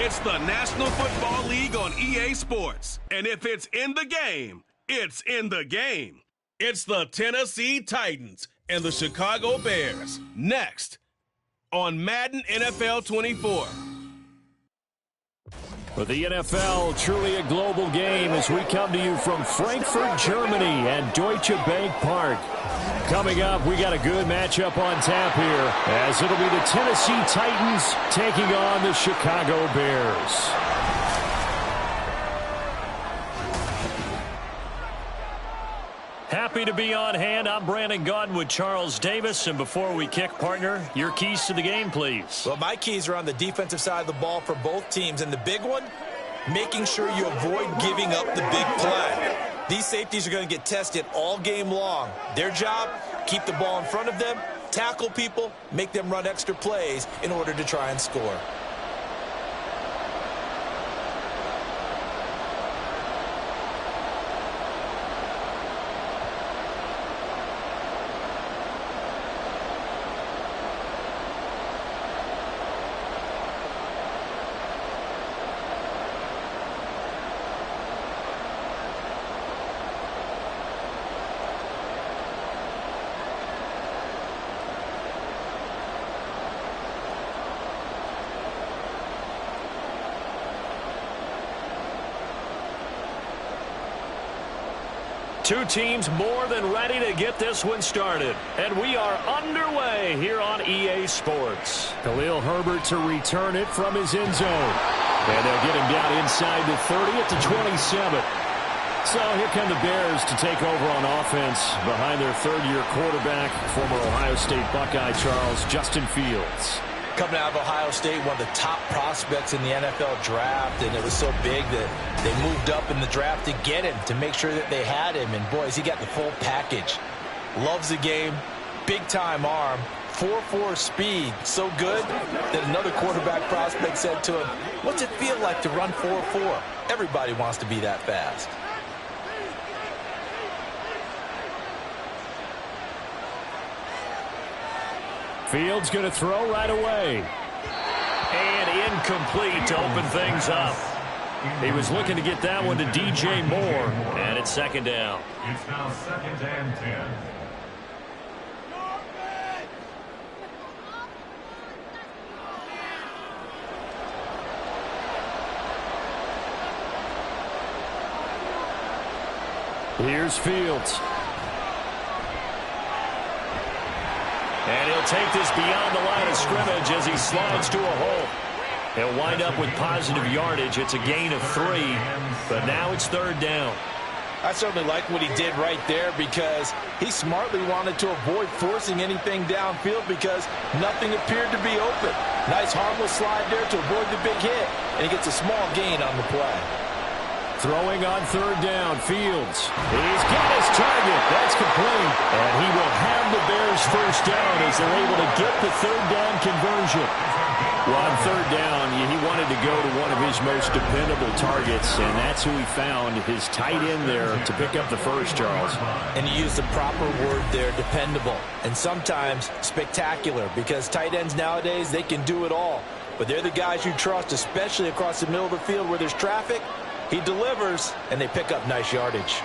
It's the National Football League on EA Sports. And if it's in the game, it's in the game. It's the Tennessee Titans and the Chicago Bears. Next on Madden NFL 24. For the NFL, truly a global game as we come to you from Frankfurt, Germany and Deutsche Bank Park. Coming up, we got a good matchup on tap here as it'll be the Tennessee Titans taking on the Chicago Bears. Happy to be on hand. I'm Brandon Gaudin with Charles Davis. And before we kick, partner, your keys to the game, please. Well, my keys are on the defensive side of the ball for both teams. And the big one, making sure you avoid giving up the big play. These safeties are going to get tested all game long. Their job, keep the ball in front of them, tackle people, make them run extra plays in order to try and score. Two teams more than ready to get this one started. And we are underway here on EA Sports. Khalil Herbert to return it from his end zone. And they'll get him down inside the 30 at the 27. So here come the Bears to take over on offense behind their third-year quarterback, former Ohio State Buckeye Charles Justin Fields. Coming out of Ohio State, one of the top prospects in the NFL draft, and it was so big that they moved up in the draft to get him, to make sure that they had him. And, boys, he got the full package. Loves the game, big-time arm, 4.4 speed, so good that another quarterback prospect said to him, "What's it feel like to run 4.4? Everybody wants to be that fast." Fields going to throw right away. And incomplete to open things up. He was looking to get that one to DJ Moore. And it's second down. It's now second and 10. Here's Fields. And he'll take this beyond the line of scrimmage as he slides to a hole. He'll wind up with positive yardage. It's a gain of 3, but now it's third down. I certainly like what he did right there because he smartly wanted to avoid forcing anything downfield because nothing appeared to be open. Nice harmless slide there to avoid the big hit, and he gets a small gain on the play. Throwing on third down, Fields. He's got his target. That's complete. And he will have the Bears first down as they're able to get the third down conversion. Well, on third down, he wanted to go to one of his most dependable targets, and that's who he found, his tight end there to pick up the first, Charles. And you used the proper word there, dependable, and sometimes spectacular, because tight ends nowadays, they can do it all. But they're the guys you trust, especially across the middle of the field where there's traffic. He delivers, and they pick up nice yardage.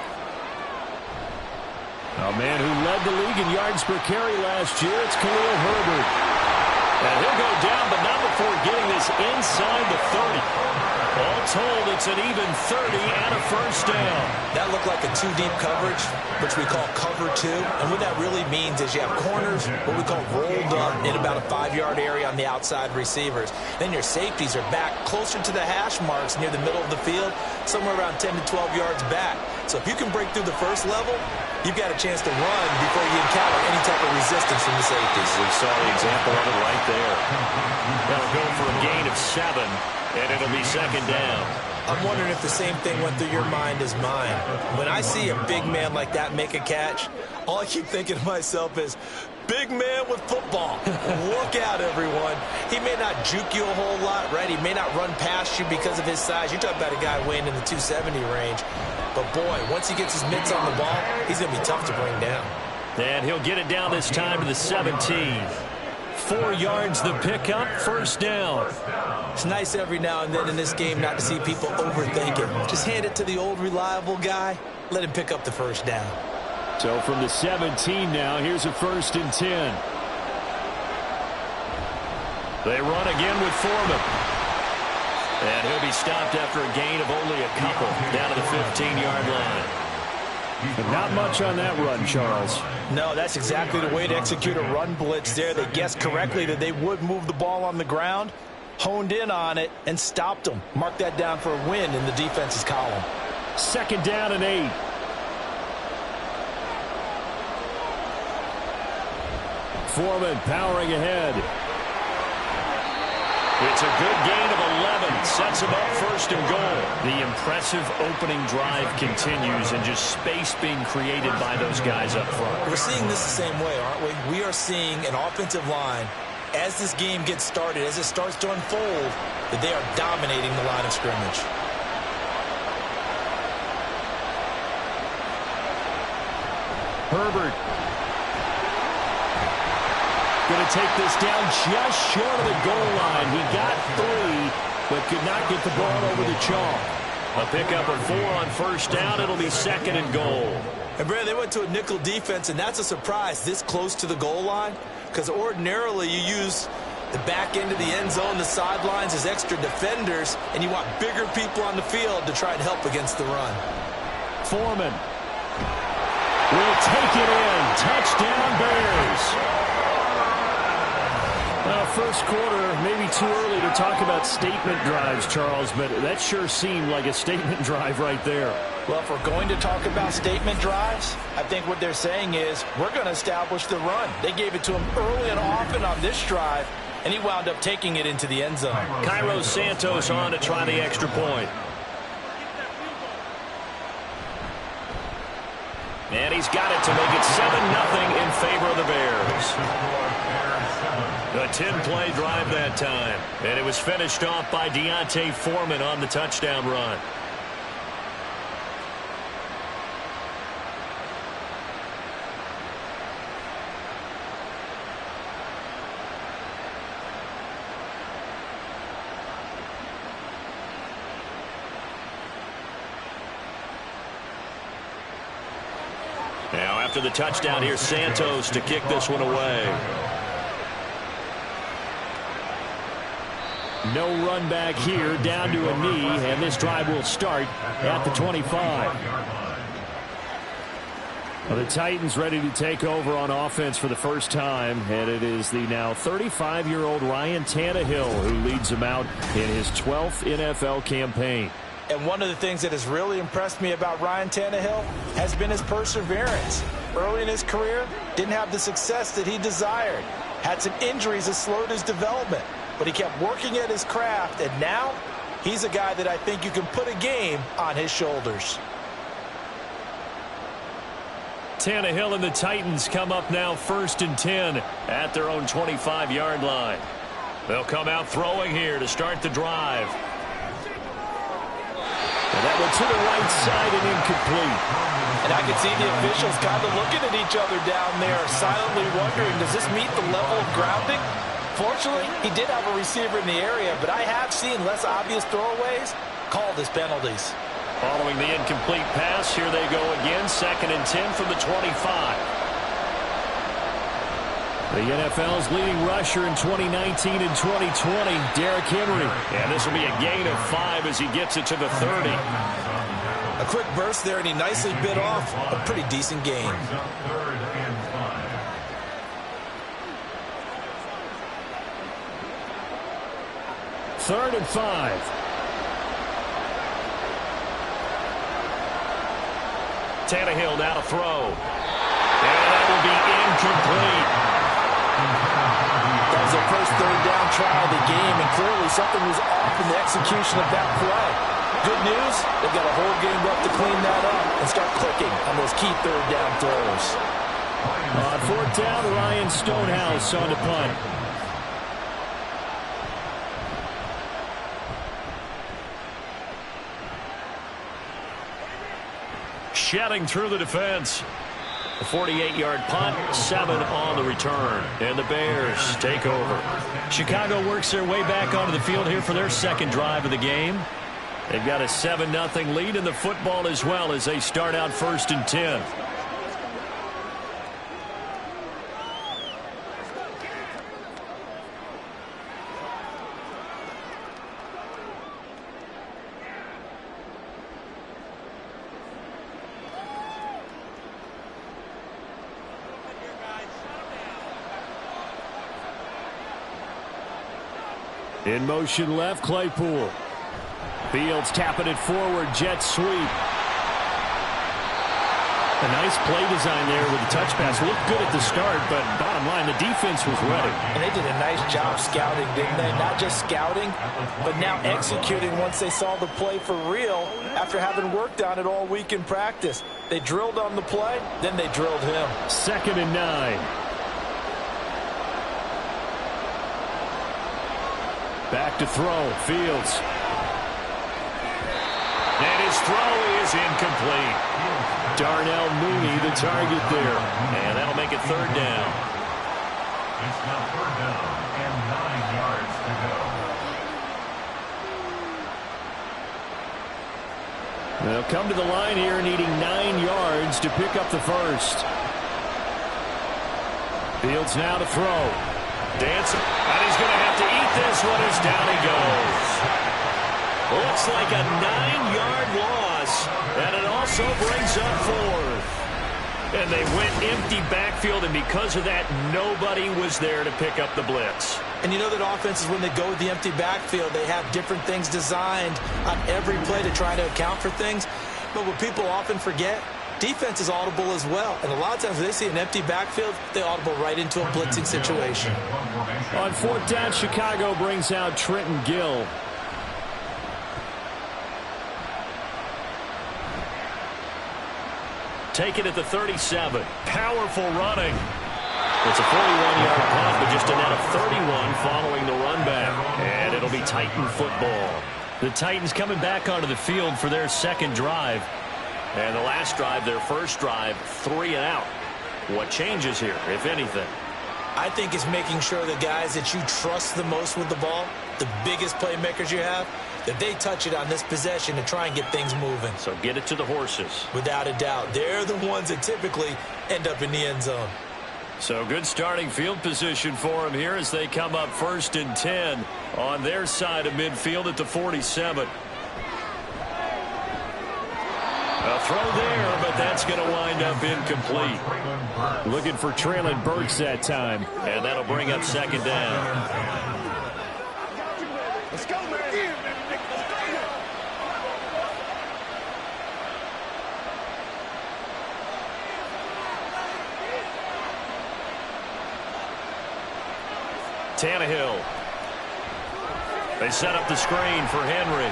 A man who led the league in yards per carry last year, it's Khalil Herbert. And he'll go down, but not before getting this inside the 30. All told, it's an even 30 and a first down. That looked like a two-deep coverage, which we call cover 2. And what that really means is you have corners, what we call rolled up in about a 5-yard area on the outside receivers. Then your safeties are back closer to the hash marks near the middle of the field, somewhere around 10 to 12 yards back. So if you can break through the first level, you've got a chance to run before you encounter any type of resistance from the safeties. We saw the example of it right there. That'll go for a gain of 7, and it'll be second down. I'm wondering if the same thing went through your mind as mine. When I see a big man like that make a catch, all I keep thinking to myself is, big man with football. Look out, everyone. He may not juke you a whole lot, right? He may not run past you because of his size. You're talking about a guy weighing in the 270 range. But, boy, once he gets his mitts on the ball, he's going to be tough to bring down. And he'll get it down this time to the 17. 4 yards the pickup, first down. It's nice every now and then in this game not to see people overthink it. Just hand it to the old reliable guy. Let him pick up the first down. So from the 17 now, here's a 1st and 10. They run again with Foreman. And he'll be stopped after a gain of only a couple down to the 15-yard line. Not much on that run, Charles. No, that's exactly the way to execute a run blitz there. They guessed correctly that they would move the ball on the ground, honed in on it, and stopped them. Mark that down for a win in the defense's column. 2nd down and 8. Foreman powering ahead. It's a good gain of 11. Sets him up 1st and goal. The impressive opening drive continues, and just space being created by those guys up front. We're seeing this the same way, aren't we? We are seeing an offensive line, as this game gets started, as it starts to unfold, that they are dominating the line of scrimmage. Herbert going to take this down just short of the goal line. He got 3, but could not get the ball over the chalk. A pickup of 4 on 1st down. It'll be 2nd and goal. And, Brad, they went to a nickel defense, and that's a surprise this close to the goal line, because ordinarily you use the back end of the end zone, the sidelines as extra defenders, and you want bigger people on the field to try and help against the run. Foreman will take it in. Touchdown, Bears. First quarter, maybe too early to talk about statement drives, Charles, but that sure seemed like a statement drive right there. Well, if we're going to talk about statement drives, I think what they're saying is we're going to establish the run. They gave it to him early and often on this drive, and he wound up taking it into the end zone. Cairo Santos on to try the extra point. And he's got it to make it 7-0 in favor of the Bears. A 10-play drive that time. And it was finished off by Deontay Foreman on the touchdown run. Now after the touchdown, here's Santos to kick this one away. No run back here, down to a knee, and this drive will start at the 25. Well, the Titans ready to take over on offense for the first time, and it is the now 35-year-old Ryan Tannehill who leads them out in his 12th NFL campaign. And one of the things that has really impressed me about Ryan Tannehill has been his perseverance. Early in his career, didn't have the success that he desired. Had some injuries that slowed his development. But he kept working at his craft, and now he's a guy that I think you can put a game on his shoulders. Tannehill and the Titans come up now 1st and 10 at their own 25-yard line. They'll come out throwing here to start the drive. And that one to the right side and incomplete. And I can see the officials kind of looking at each other down there, silently wondering, does this meet the level of grounding? Fortunately, he did have a receiver in the area, but I have seen less obvious throwaways called as penalties. Following the incomplete pass, here they go again, 2nd and 10 from the 25. The NFL's leading rusher in 2019 and 2020, Derrick Henry. And this will be a gain of 5 as he gets it to the 30. A quick burst there, and he nicely bit off a pretty decent gain. 3rd and 5. Tannehill now to throw. And that will be incomplete. That was their first 3rd down try of the game, and clearly something was off in the execution of that play. Good news, they've got a whole game left to clean that up and start clicking on those key 3rd down throws. On 4th down, Ryan Stonehouse on the punt. Shedding through the defense. A 48-yard punt, 7 on the return. And the Bears take over. Chicago works their way back onto the field here for their second drive of the game. They've got a 7-0 lead in the football as well as they start out 1st and 10. In motion left, Claypool. Fields tapping it forward, jet sweep. A nice play design there with the touch pass. Looked good at the start, but bottom line, the defense was ready. And they did a nice job scouting, didn't they? Not just scouting, but now executing once they saw the play for real after having worked on it all week in practice. They drilled on the play, then they drilled him. 2nd and 9. Back to throw, Fields. And his throw is incomplete. Darnell Mooney, the target there. And that'll make it 3rd down. It's now 3rd down and 9 yards to go. They'll come to the line here needing 9 yards to pick up the first. Fields now to throw. Dancing. And he's going to have to eat this one as down he goes. Looks like a 9-yard loss. And it also brings up 4th. And they went empty backfield, and because of that, nobody was there to pick up the blitz. And you know that offenses, when they go with the empty backfield, they have different things designed on every play to try to account for things. But what people often forget, defense is audible as well. And a lot of times when they see an empty backfield, they audible right into a blitzing situation. On 4th down, Chicago brings out Trenton Gill. Take it at the 37. Powerful running. It's a 41-yard punt, but just a net of 31 following the run back. And it'll be Titan football. The Titans coming back onto the field for their second drive. And the last drive, their first drive, 3 and out. What changes here, if anything? I think it's making sure the guys that you trust the most with the ball, the biggest playmakers you have, that they touch it on this possession to try and get things moving. So get it to the horses. Without a doubt. They're the ones that typically end up in the end zone. So good starting field position for them here as they come up 1st and 10 on their side of midfield at the 47. A throw there, but that's going to wind up incomplete. Looking for Traylon Burks that time. And that'll bring up 2nd down. Let's go, man. Tannehill. They set up the screen for Henry.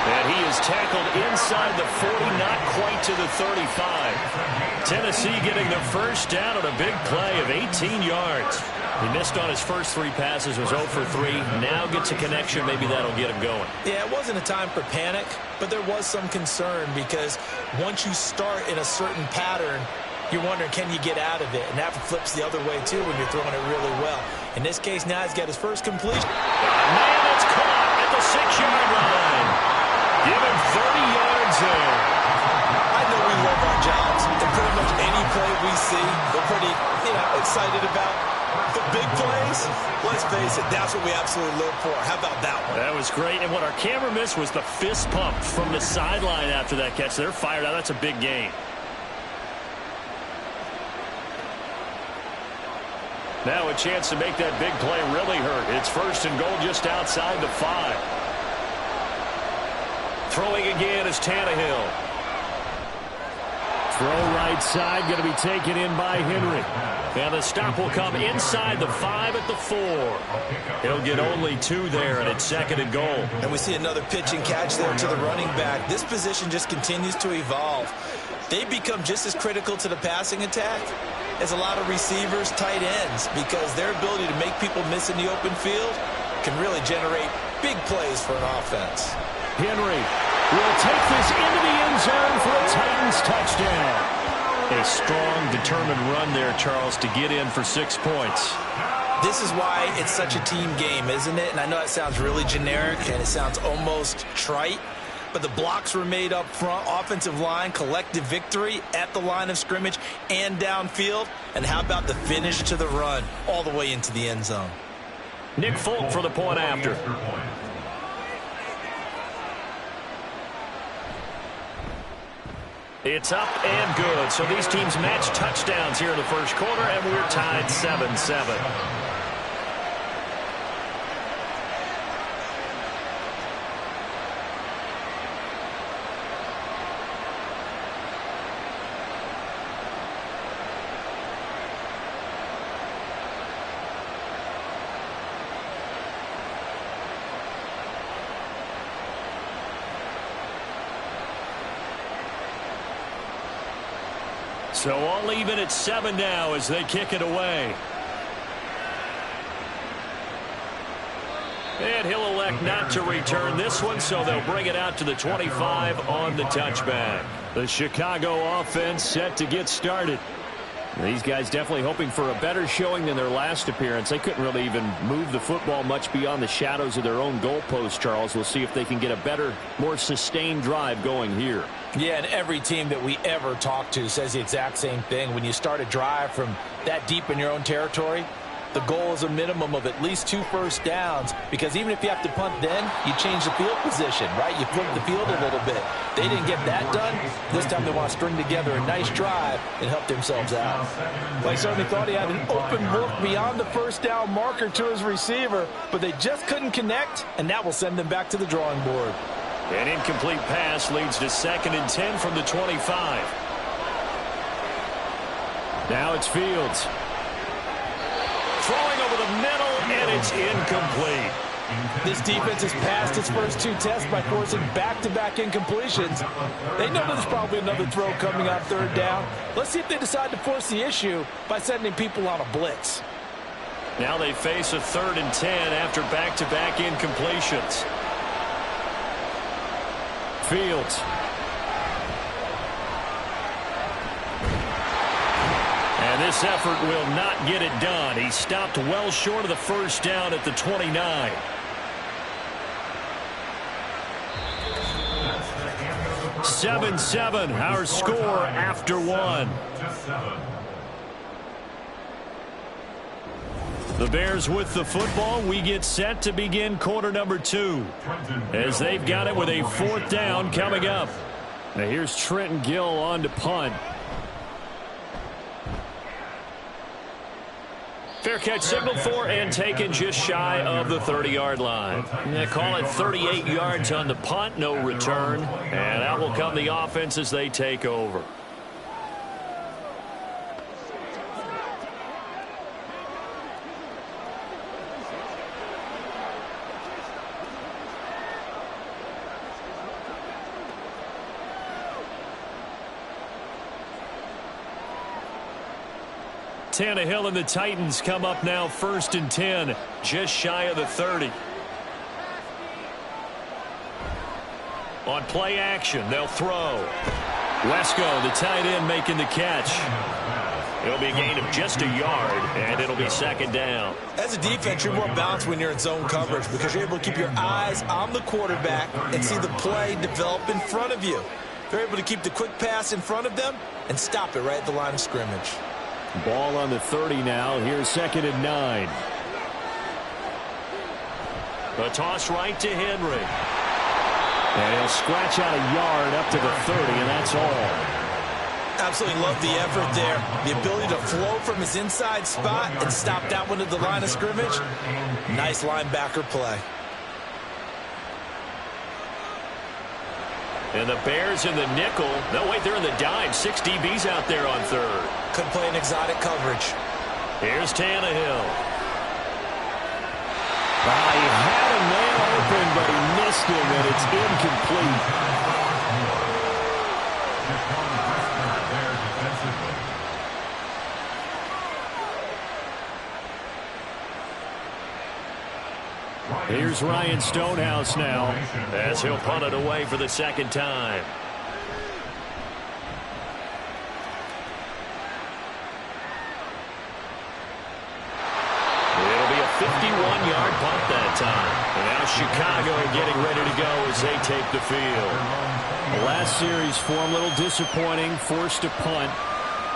And he is tackled inside the 40, not quite to the 35. Tennessee getting the first down on a big play of 18 yards. He missed on his first 3 passes, was 0 for 3. Now gets a connection. Maybe that'll get him going. Yeah, it wasn't a time for panic, but there was some concern because once you start in a certain pattern, you're wondering, can you get out of it? And that flips the other way, too, when you're throwing it really well. In this case, now he's got his first completion. Man, it's caught at the 6-yard line. Give him 30 yards there. I know we love our jobs. And pretty much any play we see, we're pretty, excited about. But big plays, let's face it, that's what we absolutely live for. How about that one? That was great. And what our camera missed was the fist pump from the sideline after that catch. They're fired out. That's a big gain. Now a chance to make that big play really hurt. It's 1st and goal just outside the 5. Throwing again is Tannehill. Throw right side, going to be taken in by Henry. And the stop will come inside the 5 at the 4. He'll get only 2 there, and it's 2nd and goal. And we see another pitch and catch there to the running back. This position just continues to evolve. They become just as critical to the passing attack as a lot of receivers, tight ends, because their ability to make people miss in the open field can really generate big plays for an offense. Henry will take this into the end zone for a Titans touchdown. A strong, determined run there, Charles, to get in for 6 points. This is why it's such a team game, isn't it? And I know it sounds really generic and it sounds almost trite, but the blocks were made up front, offensive line, collective victory at the line of scrimmage and downfield. And how about the finish to the run all the way into the end zone? Nick Folk for the point after. It's up and good. So these teams match touchdowns here in the first quarter, and we're tied 7-7. So all even at 7 now as they kick it away. And he'll elect not to return this one, so they'll bring it out to the 25 on the touchback. The Chicago offense set to get started. These guys definitely hoping for a better showing than their last appearance. They couldn't really even move the football much beyond the shadows of their own goalpost, Charles. We'll see if they can get a better, more sustained drive going here. Yeah, and every team that we ever talk to says the exact same thing. When you start a drive from that deep in your own territory, the goal is a minimum of at least 2 first downs, because even if you have to punt then, you change the field position, right? You flip the field a little bit. They didn't get that done. This time they want to string together a nice drive and help themselves out. They certainly thought he had an open look beyond the first down marker to his receiver, but they just couldn't connect, and that will send them back to the drawing board. An incomplete pass leads to 2nd and 10 from the 25. Now it's Fields. Throwing over the middle, and it's incomplete. This defense has passed its first 2 tests by forcing back-to-back incompletions. They know there's probably another throw coming on 3rd down. Let's see if they decide to force the issue by sending people on a blitz. Now they face a 3rd and 10 after back-to-back incompletions. Fields. And this effort will not get it done. He stopped well short of the first down at the 29. (7-7) our score after 1. The Bears with the football. We get set to begin quarter number 2 as they've got it with a 4th down coming up. Now here's Trenton Gill on to punt. Fair catch signaled for and taken just shy of the 30-yard line. They call it 38 yards on the punt, no return. And out will come the offense as they take over. Tannehill and the Titans come up now 1st and 10, just shy of the 30. On play action, they'll throw. Wesco, the tight end, making the catch. It'll be a gain of just a yard, and it'll be 2nd down. As a defense, you're more balanced when you're in zone coverage because you're able to keep your eyes on the quarterback and see the play develop in front of you. They're able to keep the quick pass in front of them and stop it right at the line of scrimmage. Ball on the 30 now. Here's 2nd and 9. A toss right to Henry. And he'll scratch out a yard up to the 30, and that's all. Absolutely love the effort there. The ability to flow from his inside spot and stop that one at the line of scrimmage. Nice linebacker play. And the Bears in the nickel. No, wait, they're in the dime. 6 DBs out there on 3rd. Could play an exotic coverage. Here's Tannehill. He had a man open, but he missed him, and it's incomplete. Here's Ryan Stonehouse now as he'll punt it away for the 2nd time. 1-yard punt that time. And now Chicago getting ready to go as they take the field. The last series for them, a little disappointing, forced to punt.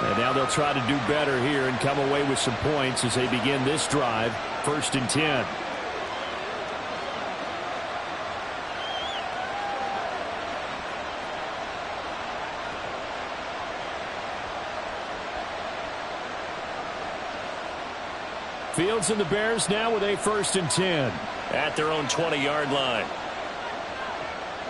And now they'll try to do better here and come away with some points as they begin this drive, 1st and 10. Fields and the Bears now with a 1st and 10. At their own 20-yard line.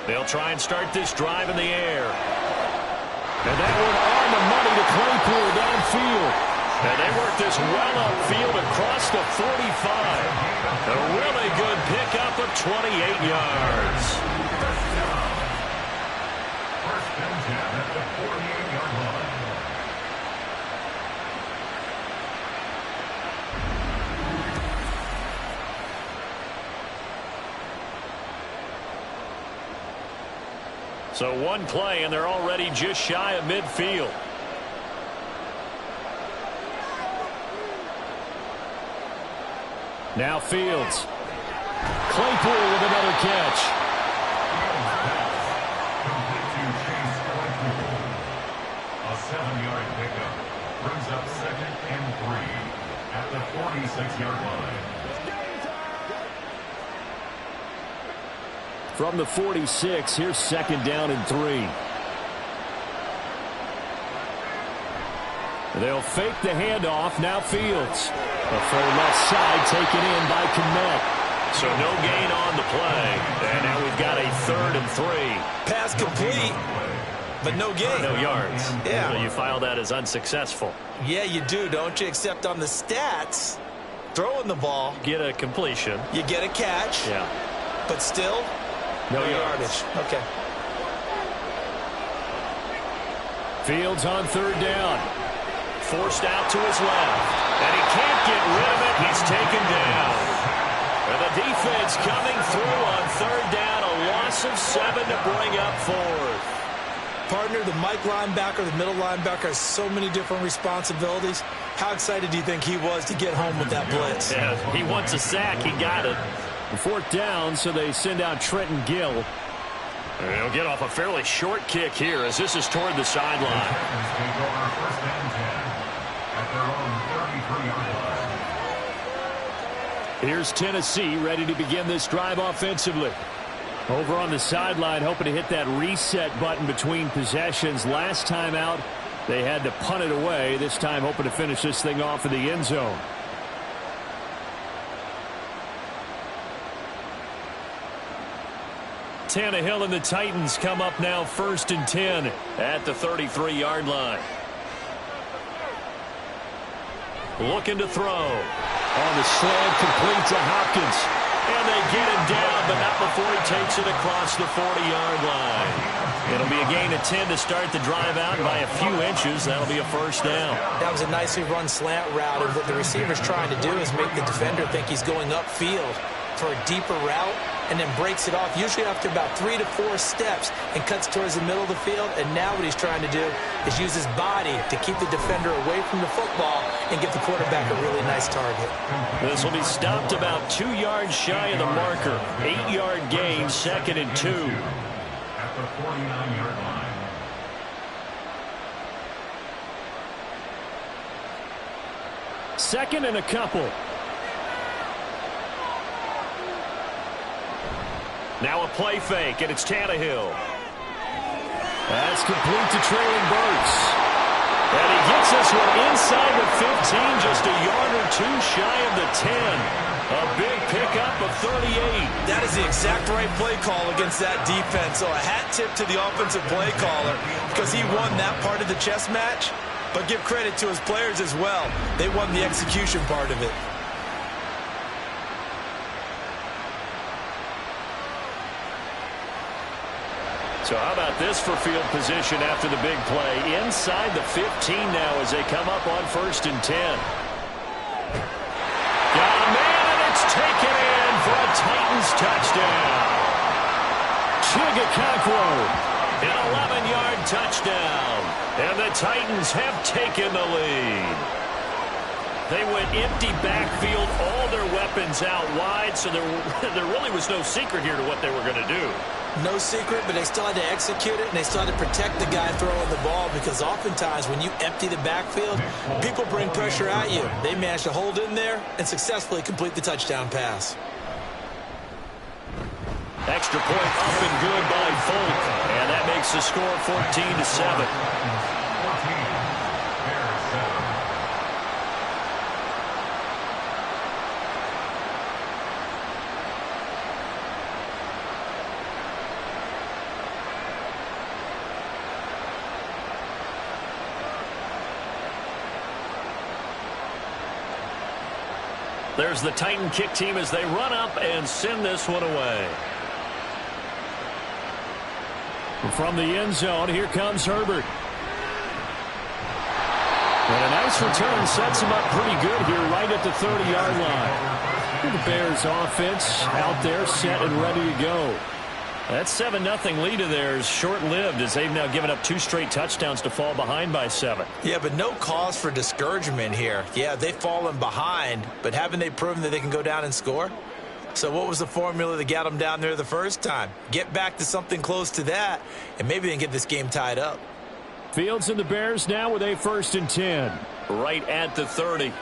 They'll try and start this drive in the air. And that one on the money to Claypool downfield. And they work this well upfield across the 45. A really good pickup of 28 yards. First and 10 at the 48-yard line. So one play, and they're already just shy of midfield. Now Fields. Claypool with another catch. Complete to Chase Claypool. A 7-yard pickup brings up 2nd and 3 at the 46-yard line. From the 46, here's 2nd down and 3. They'll fake the handoff. Now Fields. A full left side taken in by Kmet. So no gain on the play. And now we've got a 3rd and 3. Pass complete, but no gain. No yards. Yeah. So you file that as unsuccessful. Yeah, you do, don't you? Except on the stats, throwing the ball, Get a completion. you get a catch, Yeah. but still, No yards. Okay. Fields on 3rd down. Forced out to his left. And he can't get rid of it. He's taken down. And the defense coming through on 3rd down. A loss of 7 to bring up 4th. Partner, the Mike linebacker, the middle linebacker has so many different responsibilities. How excited do you think he was to get home with that blitz? Yeah, he wants a sack. He got it. 4th down, so they send out Trenton Gill. And he'll get off a fairly short kick here as this is toward the sideline. Titans take over 1st and 10 at their own 33-yard line. Here's Tennessee ready to begin this drive offensively. Over on the sideline, hoping to hit that reset button between possessions. Last time out, they had to punt it away. This time, hoping to finish this thing off in the end zone. Tannehill and the Titans come up now 1st and 10 at the 33-yard line. Looking to throw. On the slant, complete to Hopkins. And they get him down, but not before he takes it across the 40-yard line. It'll be a gain of 10 to start the drive out. By a few inches, that'll be a 1st down. That was a nicely run slant route, and what the receiver's trying to do is make the defender think he's going upfield for a deeper route, and then breaks it off, usually after about 3 to 4 steps, and cuts towards the middle of the field. And now what he's trying to do is use his body to keep the defender away from the football and get the quarterback a really nice target. This will be stopped about 2 yards shy of the marker. 8-yard gain, 2nd and 2. At the 49-yard line. Second and a couple. Now a play fake, and it's Tannehill. That's complete to trailing Burks. And he gets this one inside the 15, just a yard or 2 shy of the 10. A big pickup of 38. That is the exact right play call against that defense. So a hat tip to the offensive play caller because he won that part of the chess match. But give credit to his players as well. They won the execution part of it. So how about this for field position after the big play? Inside the 15 now as they come up on 1st and 10. Got a man, and it's taken in for a Titans touchdown. Chigakakwo. An 11-yard touchdown. And the Titans have taken the lead. They went empty backfield, all their weapons out wide, so there really was no secret here to what they were going to do. No secret, but they still had to execute it, and they still had to protect the guy throwing the ball, because oftentimes when you empty the backfield, people bring pressure at you. They managed to hold in there and successfully complete the touchdown pass. Extra point up and good by Folk, and that makes the score 14-7. There's the Titan kick team as they run up and send this one away. From the end zone, here comes Herbert. And a nice return sets him up pretty good here right at the 30-yard line. The Bears offense out there set and ready to go. That 7-0 lead of theirs short-lived as they've now given up 2 straight touchdowns to fall behind by 7. Yeah, but no cause for discouragement here. Yeah, they've fallen behind, but haven't they proven that they can go down and score? So what was the formula that got them down there the first time? Get back to something close to that, and maybe they can get this game tied up. Fields and the Bears now with a 1st and 10. Right at the 30.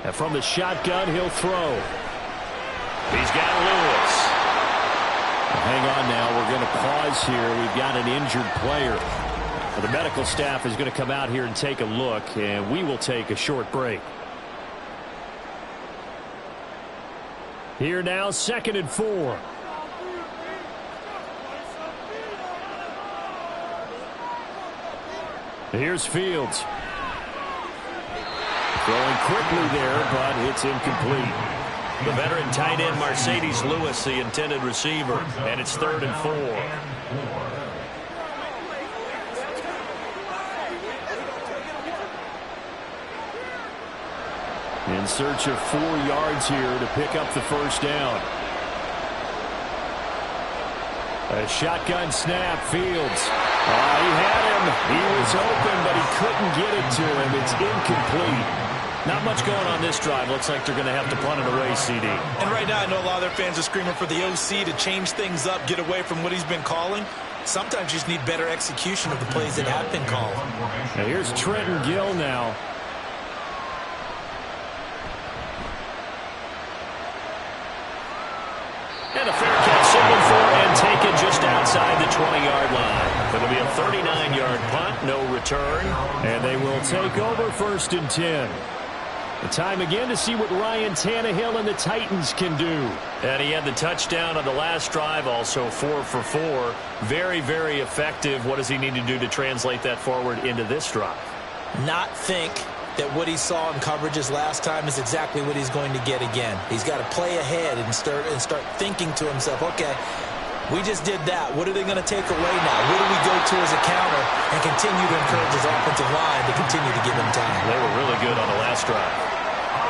And from the shotgun, he'll throw. He's got Lewis. Hang on now. We're going to pause here. We've got an injured player. The medical staff is going to come out here and take a look, and we will take a short break. Here now, 2nd and 4. Here's Fields. Throwing quickly there, but it's incomplete. The veteran tight end Mercedes Lewis, the intended receiver, and it's 3rd and 4. In search of 4 yards here to pick up the 1st down. A shotgun snap, Fields. He had him. He was open, but he couldn't get it to him. It's incomplete. Not much going on this drive. Looks like they're going to have to punt it away, CD. And right now I know a lot of their fans are screaming for the OC to change things up, get away from what he's been calling. Sometimes you just need better execution of the plays that have been called. Now here's Trenton Gill now. And a fair catch signaled for and taken just outside the 20-yard line. It'll be a 39-yard punt, no return. And they will take over 1st and 10. The time again to see what Ryan Tannehill and the Titans can do. And he had the touchdown on the last drive, also 4 for 4. Very, very effective. What does he need to do to translate that forward into this drive? Not think that what he saw in coverages last time is exactly what he's going to get again. He's got to play ahead and start thinking to himself, okay, we just did that. What are they going to take away now? What do we go to as a counter and continue to encourage his offensive line to continue to give him time? They were really good on the last drive.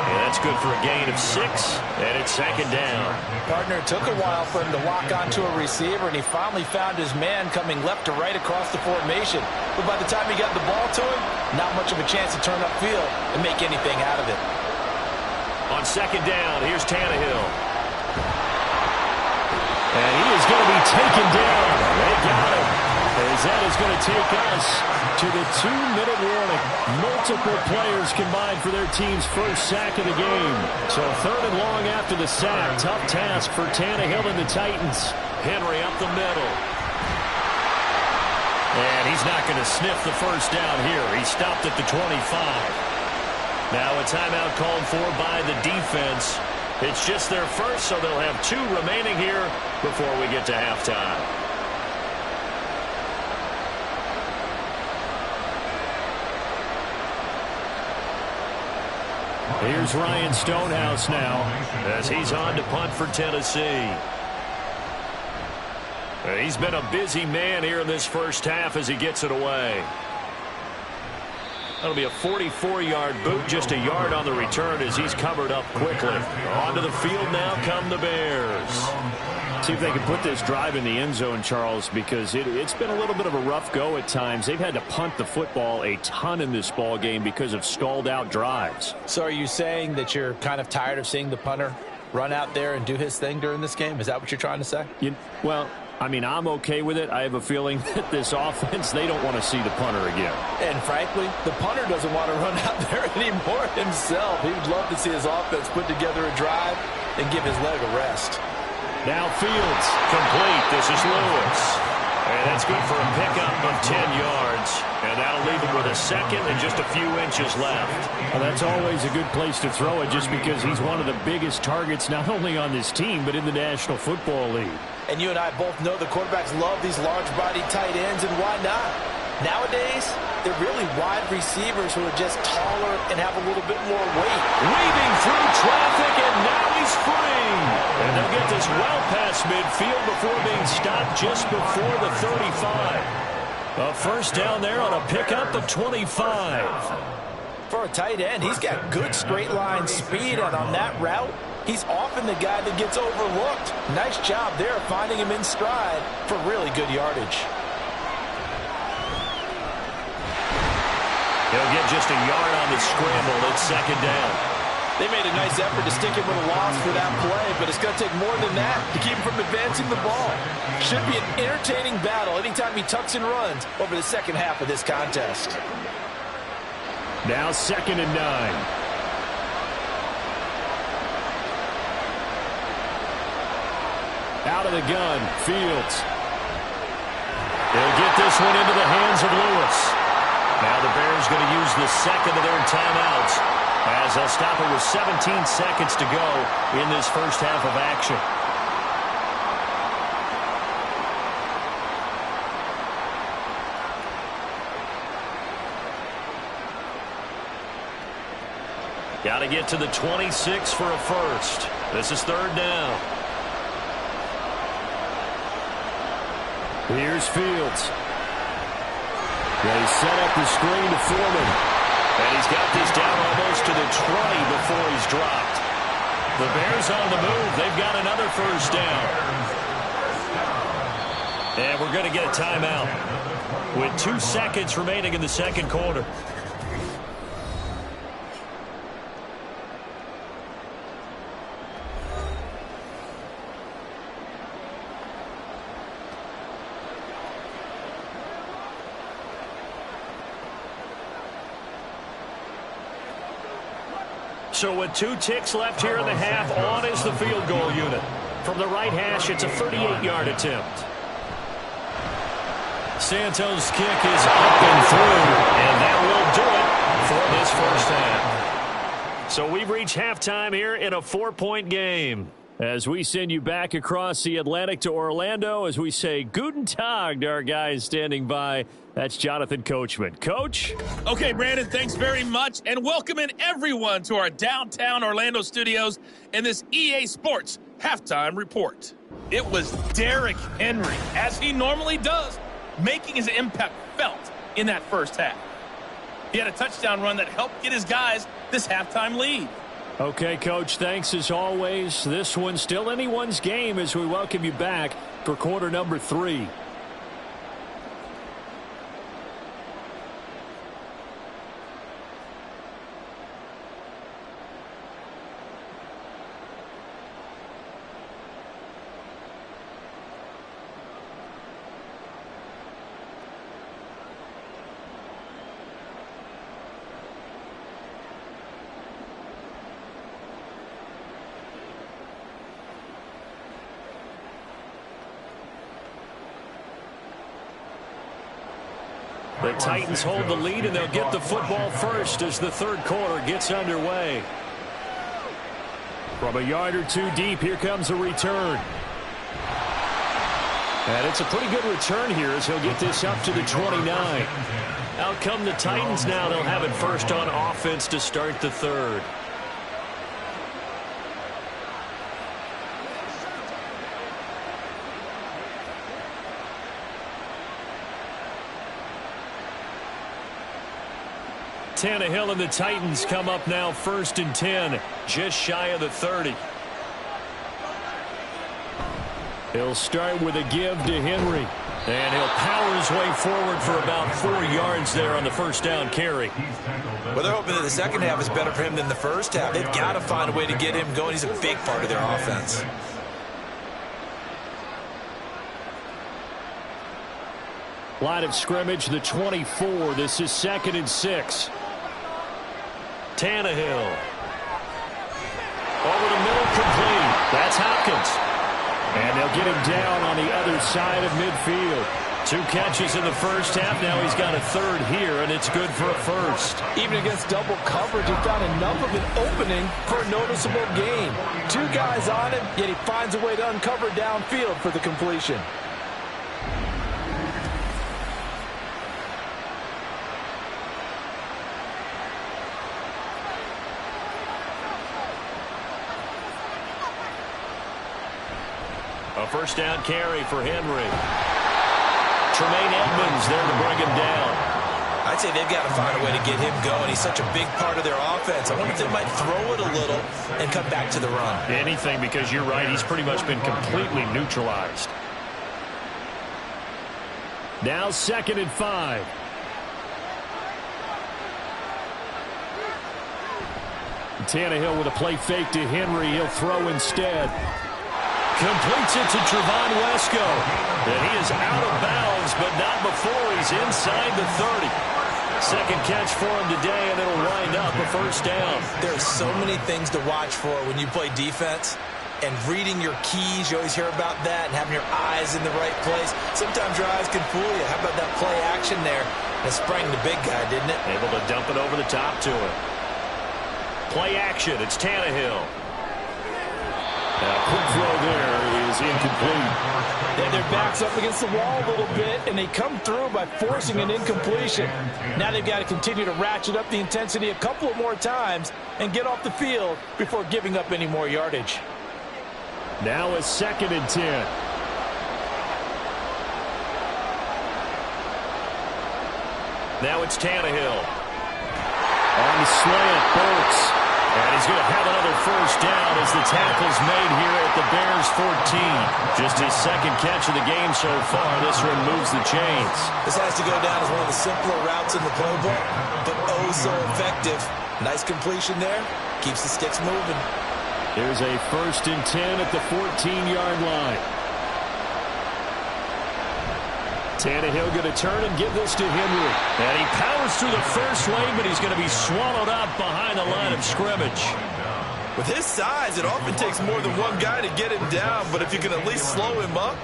And that's good for a gain of 6, and it's 2nd down. Partner, it took a while for him to lock onto a receiver, and he finally found his man coming left to right across the formation. But by the time he got the ball to him, not much of a chance to turn upfield and make anything out of it. On 2nd down, here's Tannehill. And he is going to be taken down. They got him. As that is going to take us to the 2-minute warning. Multiple players combined for their team's first sack of the game. So 3rd and long after the sack. Tough task for Tannehill and the Titans. Henry up the middle. And he's not going to sniff the 1st down here. He stopped at the 25. Now a timeout called for by the defense. It's just their first, so they'll have 2 remaining here before we get to halftime. Here's Ryan Stonehouse now as he's on to punt for Tennessee. He's been a busy man here in this first half as he gets it away. That'll be a 44-yard boot, just a yard on the return as he's covered up quickly. Onto the field now come the Bears. See if they can put this drive in the end zone, Charles, because it's been a little bit of a rough go at times. They've had to punt the football a ton in this ball game because of stalled out drives. So are you saying that you're kind of tired of seeing the punter run out there and do his thing during this game? Is that what you're trying to say? Well, I mean, I'm okay with it. I have a feeling that this offense, they don't want to see the punter again. And frankly, the punter doesn't want to run out there anymore himself. He would love to see his offense put together a drive and give his leg a rest. Now Fields, complete. This is Lewis. And that's good for a pickup of 10 yards. And that'll leave him with a second and just a few inches left. Well, that's always a good place to throw it just because he's one of the biggest targets not only on this team but in the National Football League. And you and I both know the quarterbacks love these large-bodied tight ends, and why not? Nowadays, they're really wide receivers who are just taller and have a little bit more weight. Weaving through traffic, and now he's free. And they'll get this well past midfield before being stopped just before the 35. A first down there on a pickup of 25. For a tight end, he's got good straight-line speed, and on that route, he's often the guy that gets overlooked. Nice job there finding him in stride for really good yardage. He'll get just a yard on the scramble. It's second down. They made a nice effort to stick him with a loss for that play, but it's going to take more than that to keep him from advancing the ball. Should be an entertaining battle anytime he tucks and runs over the second half of this contest. Now 2nd and 9. Out of the gun, Fields. They'll get this one into the hands of Lewis. Now the Bears going to use the second of their timeouts as they'll stop it with 17 seconds to go in this first half of action. Got to get to the 26 for a first. This is third down. Here's Fields. They set up the screen to Foreman. And he's got this down almost to the 20 before he's dropped. The Bears on the move. They've got another first down. And we're going to get a timeout with 2 seconds remaining in the second quarter. So with 2 ticks left here in the half, on is the field goal unit. From the right hash, it's a 38-yard attempt. Santos' kick is up and through, and that will do it for this first half. So we've reached halftime here in a 4-point game. As we send you back across the Atlantic to Orlando, as we say Guten Tag to our guys standing by. That's Jonathan Coachman. Coach? Okay, Brandon, thanks very much. And welcome in everyone to our downtown Orlando studios in this EA Sports halftime report. It was Derrick Henry, as he normally does, making his impact felt in that first half. He had a touchdown run that helped get his guys this halftime lead. Okay, Coach, thanks as always. This one's still anyone's game as we welcome you back for quarter number 3. The Titans hold the lead, and they'll get the football first as the third quarter gets underway. From a yard or 2 deep, here comes a return. And it's a pretty good return here as he'll get this up to the 29. Out come the Titans now. They'll have it first on offense to start the third. Tannehill and the Titans come up now first and 10, just shy of the 30. He'll start with a give to Henry. And he'll power his way forward for about 4 yards there on the first down carry. Well, they're hoping that the second half is better for him than the first half. They've got to find a way to get him going. He's a big part of their offense. Line of scrimmage, the 24. This is 2nd and 6. Tannehill. Over the middle, complete. That's Hopkins. And they'll get him down on the other side of midfield. 2 catches in the first half. Now he's got a third here, and it's good for a first. Even against double coverage, he found enough of an opening for a noticeable gain. 2 guys on him, yet he finds a way to uncover downfield for the completion. A first down carry for Henry. Tremaine Edmonds there to bring him down. I'd say they've got to find a way to get him going. He's such a big part of their offense. I wonder if they might throw it a little and come back to the run. Anything, because you're right, he's pretty much been completely neutralized. Now 2nd and 5. Tannehill with a play fake to Henry. He'll throw instead. Completes it to Trevon Wesco. And he is out of bounds, but not before he's inside the 30. Second catch for him today, and it'll wind up a first down. There's so many things to watch for when you play defense. And reading your keys, you always hear about that, and having your eyes in the right place. Sometimes your eyes can fool you. How about that play action there? It sprang the big guy, didn't it? Able to dump it over the top to him. Play action. It's Tannehill. Quick throw there is incomplete. Yeah, their back's up against the wall a little bit, and they come through by forcing an incompletion. Now they've got to continue to ratchet up the intensity a couple of more times and get off the field before giving up any more yardage. Now a 2nd and 10. Now it's Tannehill. On the slant, Burks. And he's going to have another first down as the tackle's made here at the Bears 14. Just his second catch of the game so far. This one moves the chains. This has to go down as one of the simpler routes in the playbook, but oh so effective. Nice completion there. Keeps the sticks moving. Here's a 1st and 10 at the 14-yard line. Tannehill going to turn and give this to Henry. And he powers through the first lane, but he's going to be swallowed up behind the line of scrimmage. With his size, it often takes more than one guy to get him down, but if you can at least slow him up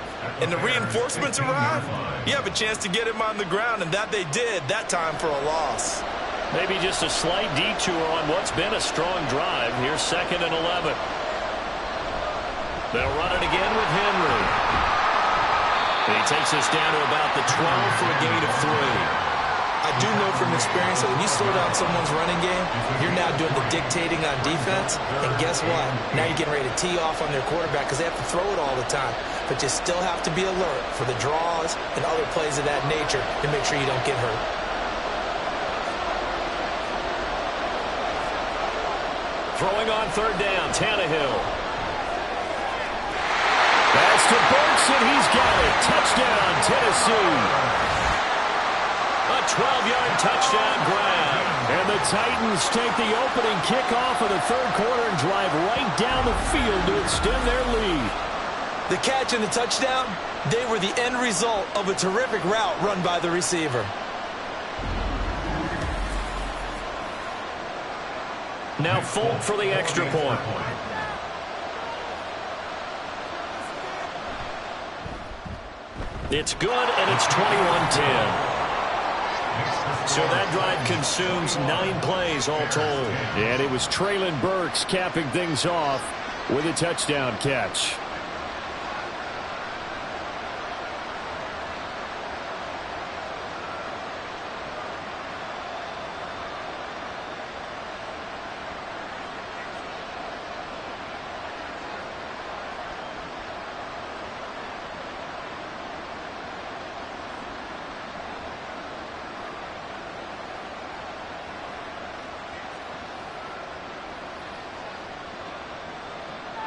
and the reinforcements arrive, you have a chance to get him on the ground, and that they did that time for a loss. Maybe just a slight detour on what's been a strong drive. Here's 2nd and 11. They'll run it again with Henry. And he takes us down to about the 12 for a gain of 3. I do know from experience that when you slow down someone's running game, you're now doing the dictating on defense. And guess what? Now you're getting ready to tee off on their quarterback because they have to throw it all the time. But you still have to be alert for the draws and other plays of that nature to make sure you don't get hurt. Throwing on 3rd down, Tannehill. Pass to Burks, and he's got it. Touchdown, Tennessee. A 12-yard touchdown grab. And the Titans take the opening kickoff of the 3rd quarter and drive right down the field to extend their lead. The catch and the touchdown, they were the end result of a terrific route run by the receiver. Now Folk for the extra point. It's good, and it's 21-10. So that drive consumes 9 plays all told. And it was Treylon Burks capping things off with a touchdown catch.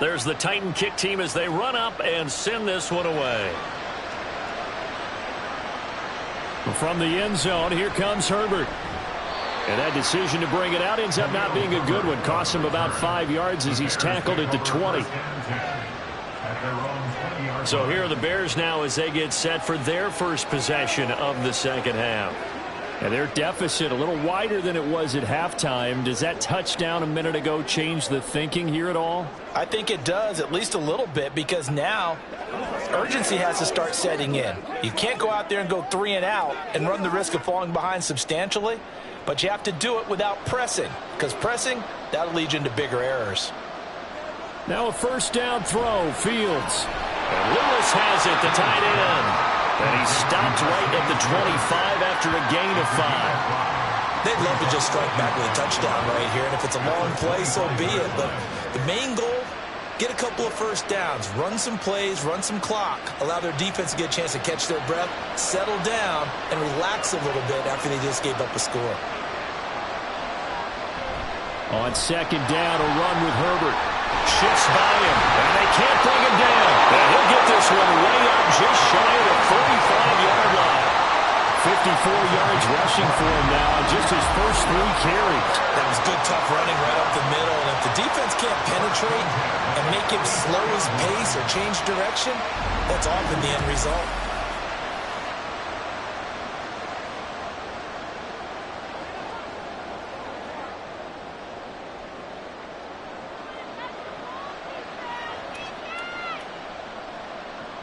There's the Titan kick team as they run up and send this one away. From the end zone, here comes Herbert. And that decision to bring it out ends up not being a good one. Costs him about 5 yards as he's tackled at the 20. So here are the Bears now as they get set for their first possession of the second half. And their deficit a little wider than it was at halftime. Does that touchdown a minute ago change the thinking here at all? I think it does, at least a little bit, because now urgency has to start setting in. You can't go out there and go 3 and out and run the risk of falling behind substantially, but you have to do it without pressing, because pressing, that'll lead you into bigger errors. Now a first down throw, Fields. And Lewis has it, the tight end. And he stopped right at the 25 after a gain of 5. They'd love to just strike back with a touchdown right here, and if it's a long play, so be it. But the main goal, get a couple of first downs, run some plays, run some clock, allow their defense to get a chance to catch their breath, settle down, and relax a little bit after they just gave up a score. On second down, a run with Herbert. Shifts by him, and they can't bring him down. And he'll get this one way up just shy of the 45-yard line. 54 yards rushing for him now on just his first 3 carries. That was good, tough running right up the middle. And if the defense can't penetrate and make him slow his pace or change direction, that's often the end result.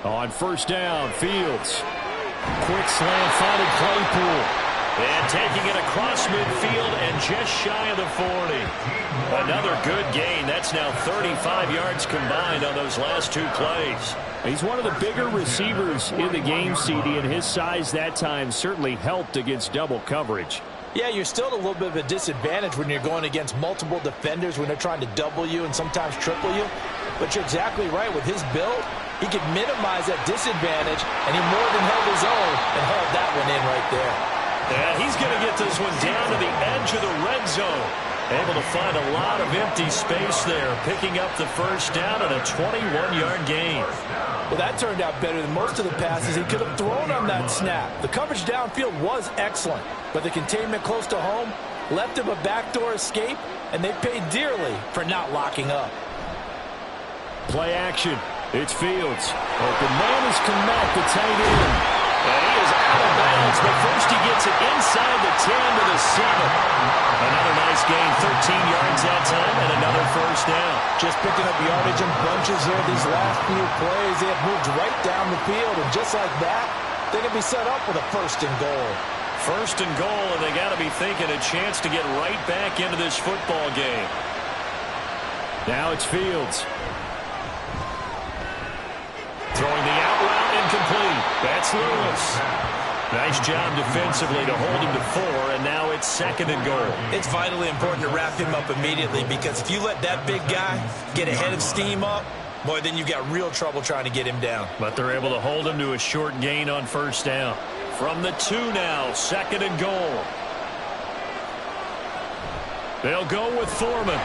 On first down, Fields. Quick slant, finding Claypool. And taking it across midfield and just shy of the 40. Another good gain. That's now 35 yards combined on those last 2 plays. He's one of the bigger receivers in the game, CD, and his size that time certainly helped against double coverage. Yeah, you're still at a little bit of a disadvantage when you're going against multiple defenders when they're trying to double you and sometimes triple you. But you're exactly right. With his build, he could minimize that disadvantage, and he more than held his own and hauled that one in right there. And he's going to get this one down to the edge of the red zone. Able to find a lot of empty space there, picking up the first down and a 21-yard gain. Well, that turned out better than most of the passes he could have thrown on that snap. The coverage downfield was excellent, but the containment close to home left him a backdoor escape, and they paid dearly for not locking up. Play action. It's Fields. Open man is Kmet, the tight end. And he is out of bounds, but first he gets it inside the 10 to the 7. Another nice gain, 13 yards that time, and another first down. Just picking up yardage in bunches here these last few plays. They have moved right down the field, and just like that, they can be set up with a first and goal. First and goal, and they got to be thinking a chance to get right back into this football game. Now it's Fields. Throwing the out route incomplete. That's Lewis. Nice job defensively to hold him to 4, and now it's second and goal. It's vitally important to wrap him up immediately, because if you let that big guy get ahead of steam up, boy, then you've got real trouble trying to get him down. But they're able to hold him to a short gain on first down. From the 2 now, second and goal. They'll go with Foreman.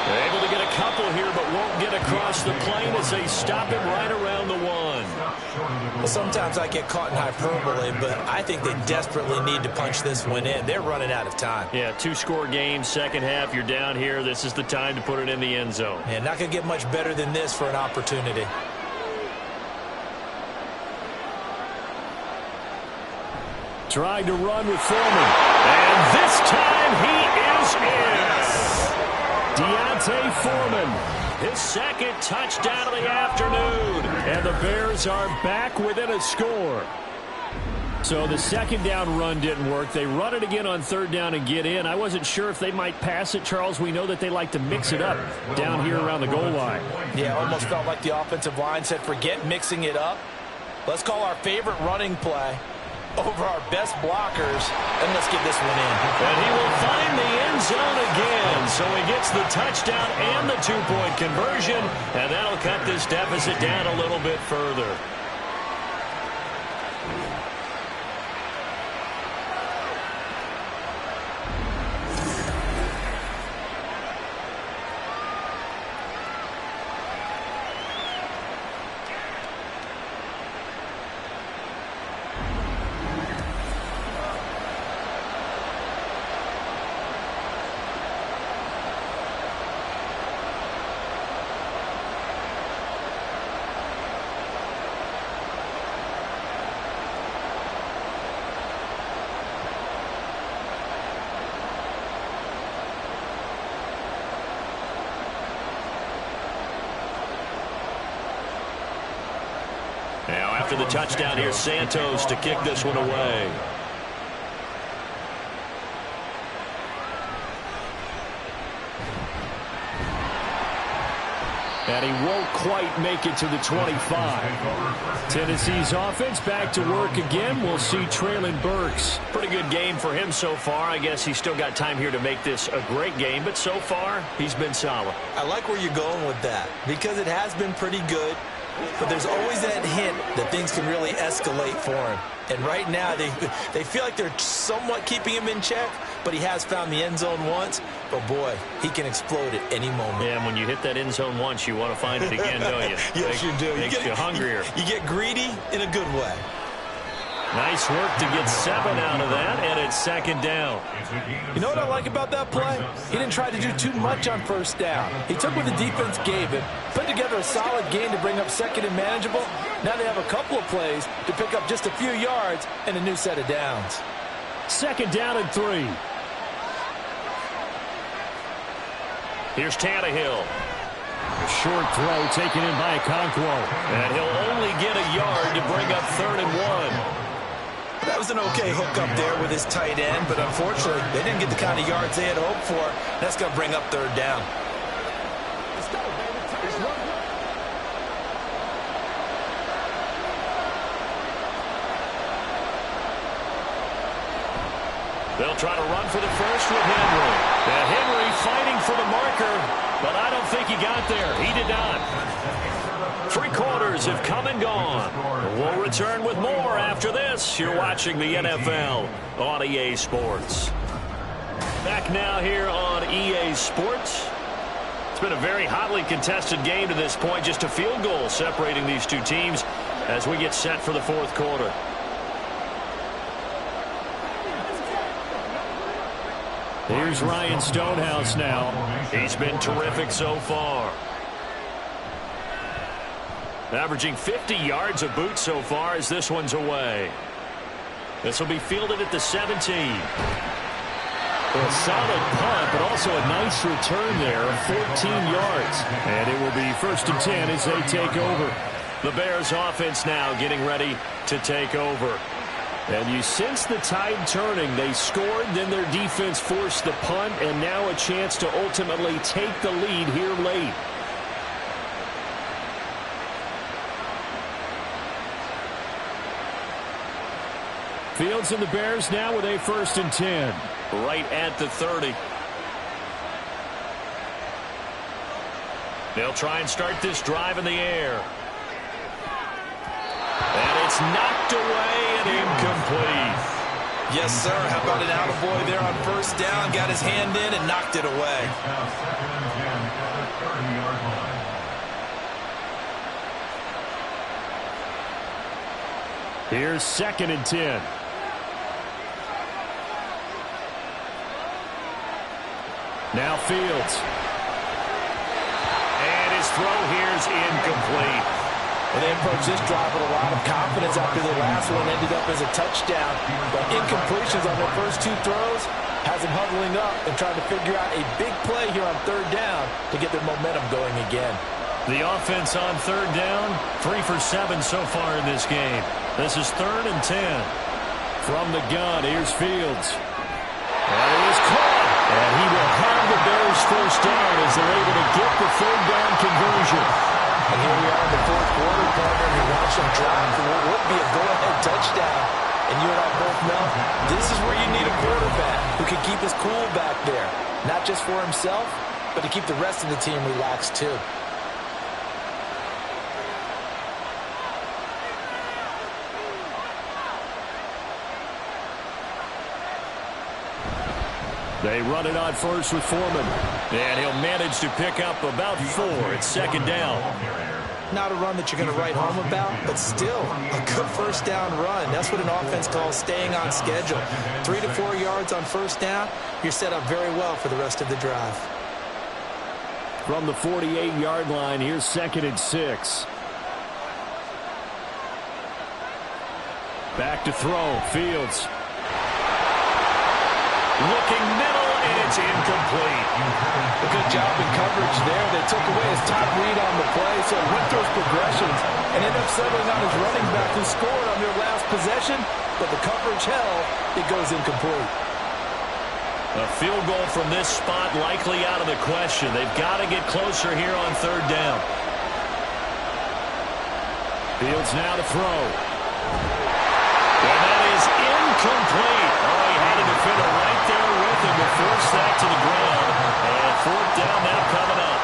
They're able to get a couple here, but won't get across the plane as they stop him right around the 1. Well, sometimes I get caught in hyperbole, but I think they desperately need to punch this one in. They're running out of time. Yeah, 2-score game, second half. You're down here. This is the time to put it in the end zone. And not going to get much better than this for an opportunity. Trying to run with Foreman. And this time he is in. Deontay Foreman, his second touchdown of the afternoon. And the Bears are back within a score. So the second down run didn't work. They run it again on third down and get in. I wasn't sure if they might pass it, Charles. We know that they like to mix it up down here around the goal line. Yeah, almost felt like the offensive line said, forget mixing it up. Let's call our favorite running play over our best blockers, and let's get this one in. And he will find the end zone again. So he gets the touchdown and the 2-point conversion, and that'll cut this deficit down a little bit further. after the touchdown. Here's Santos to kick this one away. And he won't quite make it to the 25. Tennessee's offense back to work again. We'll see Traylon Burks. Pretty good game for him so far. I guess he's still got time here to make this a great game, but so far he's been solid. I like where you're going with that because it has been pretty good, but there's always that hint that things can really escalate for him. And right now they feel like they're somewhat keeping him in check, but he has found the end zone once. But, boy, he can explode at any moment. Yeah, and when you hit that end zone once, you want to find it again, don't you? Yes, you do. Makes you hungrier. You get greedy in a good way. Nice work to get 7 out of that, and it's second down. You know what I like about that play? He didn't try to do too much on first down. He took what the defense gave him, put together a solid game to bring up second and manageable. Now they have a couple of plays to pick up just a few yards and a new set of downs. Second down and 3. Here's Tannehill. A short throw taken in by Okonkwo. And he'll only get a yard to bring up 3rd and 1. That was an okay hook up there with his tight end, but unfortunately, they didn't get the kind of yards they had hoped for. That's going to bring up 3rd down. They'll try to run for the first with Henry. And Henry fighting for the marker, but I don't think he got there. He did not. 3 quarters have come and gone. We'll return with more after this. You're watching the NFL on EA Sports. Back now here on EA Sports. It's been a very hotly contested game to this point. Just a field goal separating these two teams as we get set for the 4th quarter. Here's Ryan Stonehouse now. He's been terrific so far. Averaging 50 yards a boot so far as this one's away. This will be fielded at the 17. A solid punt, but also a nice return there of 14 yards. And it will be 1st and 10 as they take over. The Bears offense now getting ready to take over. And you sense the tide turning. They scored, then their defense forced the punt, and now a chance to ultimately take the lead here late. Fields and the Bears now with a 1st and 10. Right at the 30. They'll try and start this drive in the air. And it's knocked away and incomplete. Yes, sir. How about an attaboy there on 1st down? Got his hand in and knocked it away. Now 2nd and 10 at the 30-yard line. Here's 2nd and 10. Now Fields. And his throw here's incomplete. And they approached this drive with a lot of confidence after the last one ended up as a touchdown. But incompletions on their first 2 throws has them huddling up and trying to figure out a big play here on 3rd down to get their momentum going again. The offense on 3rd down, 3 for 7 so far in this game. This is 3rd and 10. From the gun, here's Fields. And it is caught. And he will have the Bears 1st down as they're able to get the 3rd down conversion. And here we are in the 4th quarter, partner, and you watch them drive for what would be a go-ahead touchdown. And you and I both know this is where you need a quarterback who can keep his cool back there. Not just for himself, but to keep the rest of the team relaxed too. They run it on first with Foreman. And he'll manage to pick up about 4. It's 2nd down. Not a run that you're going to write home about, but still a good 1st down run. That's what an offense calls staying on schedule. 3 to 4 yards on 1st down, you're set up very well for the rest of the drive. From the 48-yard line, here's 2nd and 6. Back to throw, Fields. Looking middle, and it's incomplete. A good job in coverage there. They took away his top read on the play, so he went through his progressions and ended up settling on his running back who scored on their last possession, but the coverage held. It goes incomplete. A field goal from this spot likely out of the question. They've got to get closer here on third down. Fields now to throw. And that is incomplete. Oh, he had a defender right there with him to force that to the ground. And fourth down now coming up.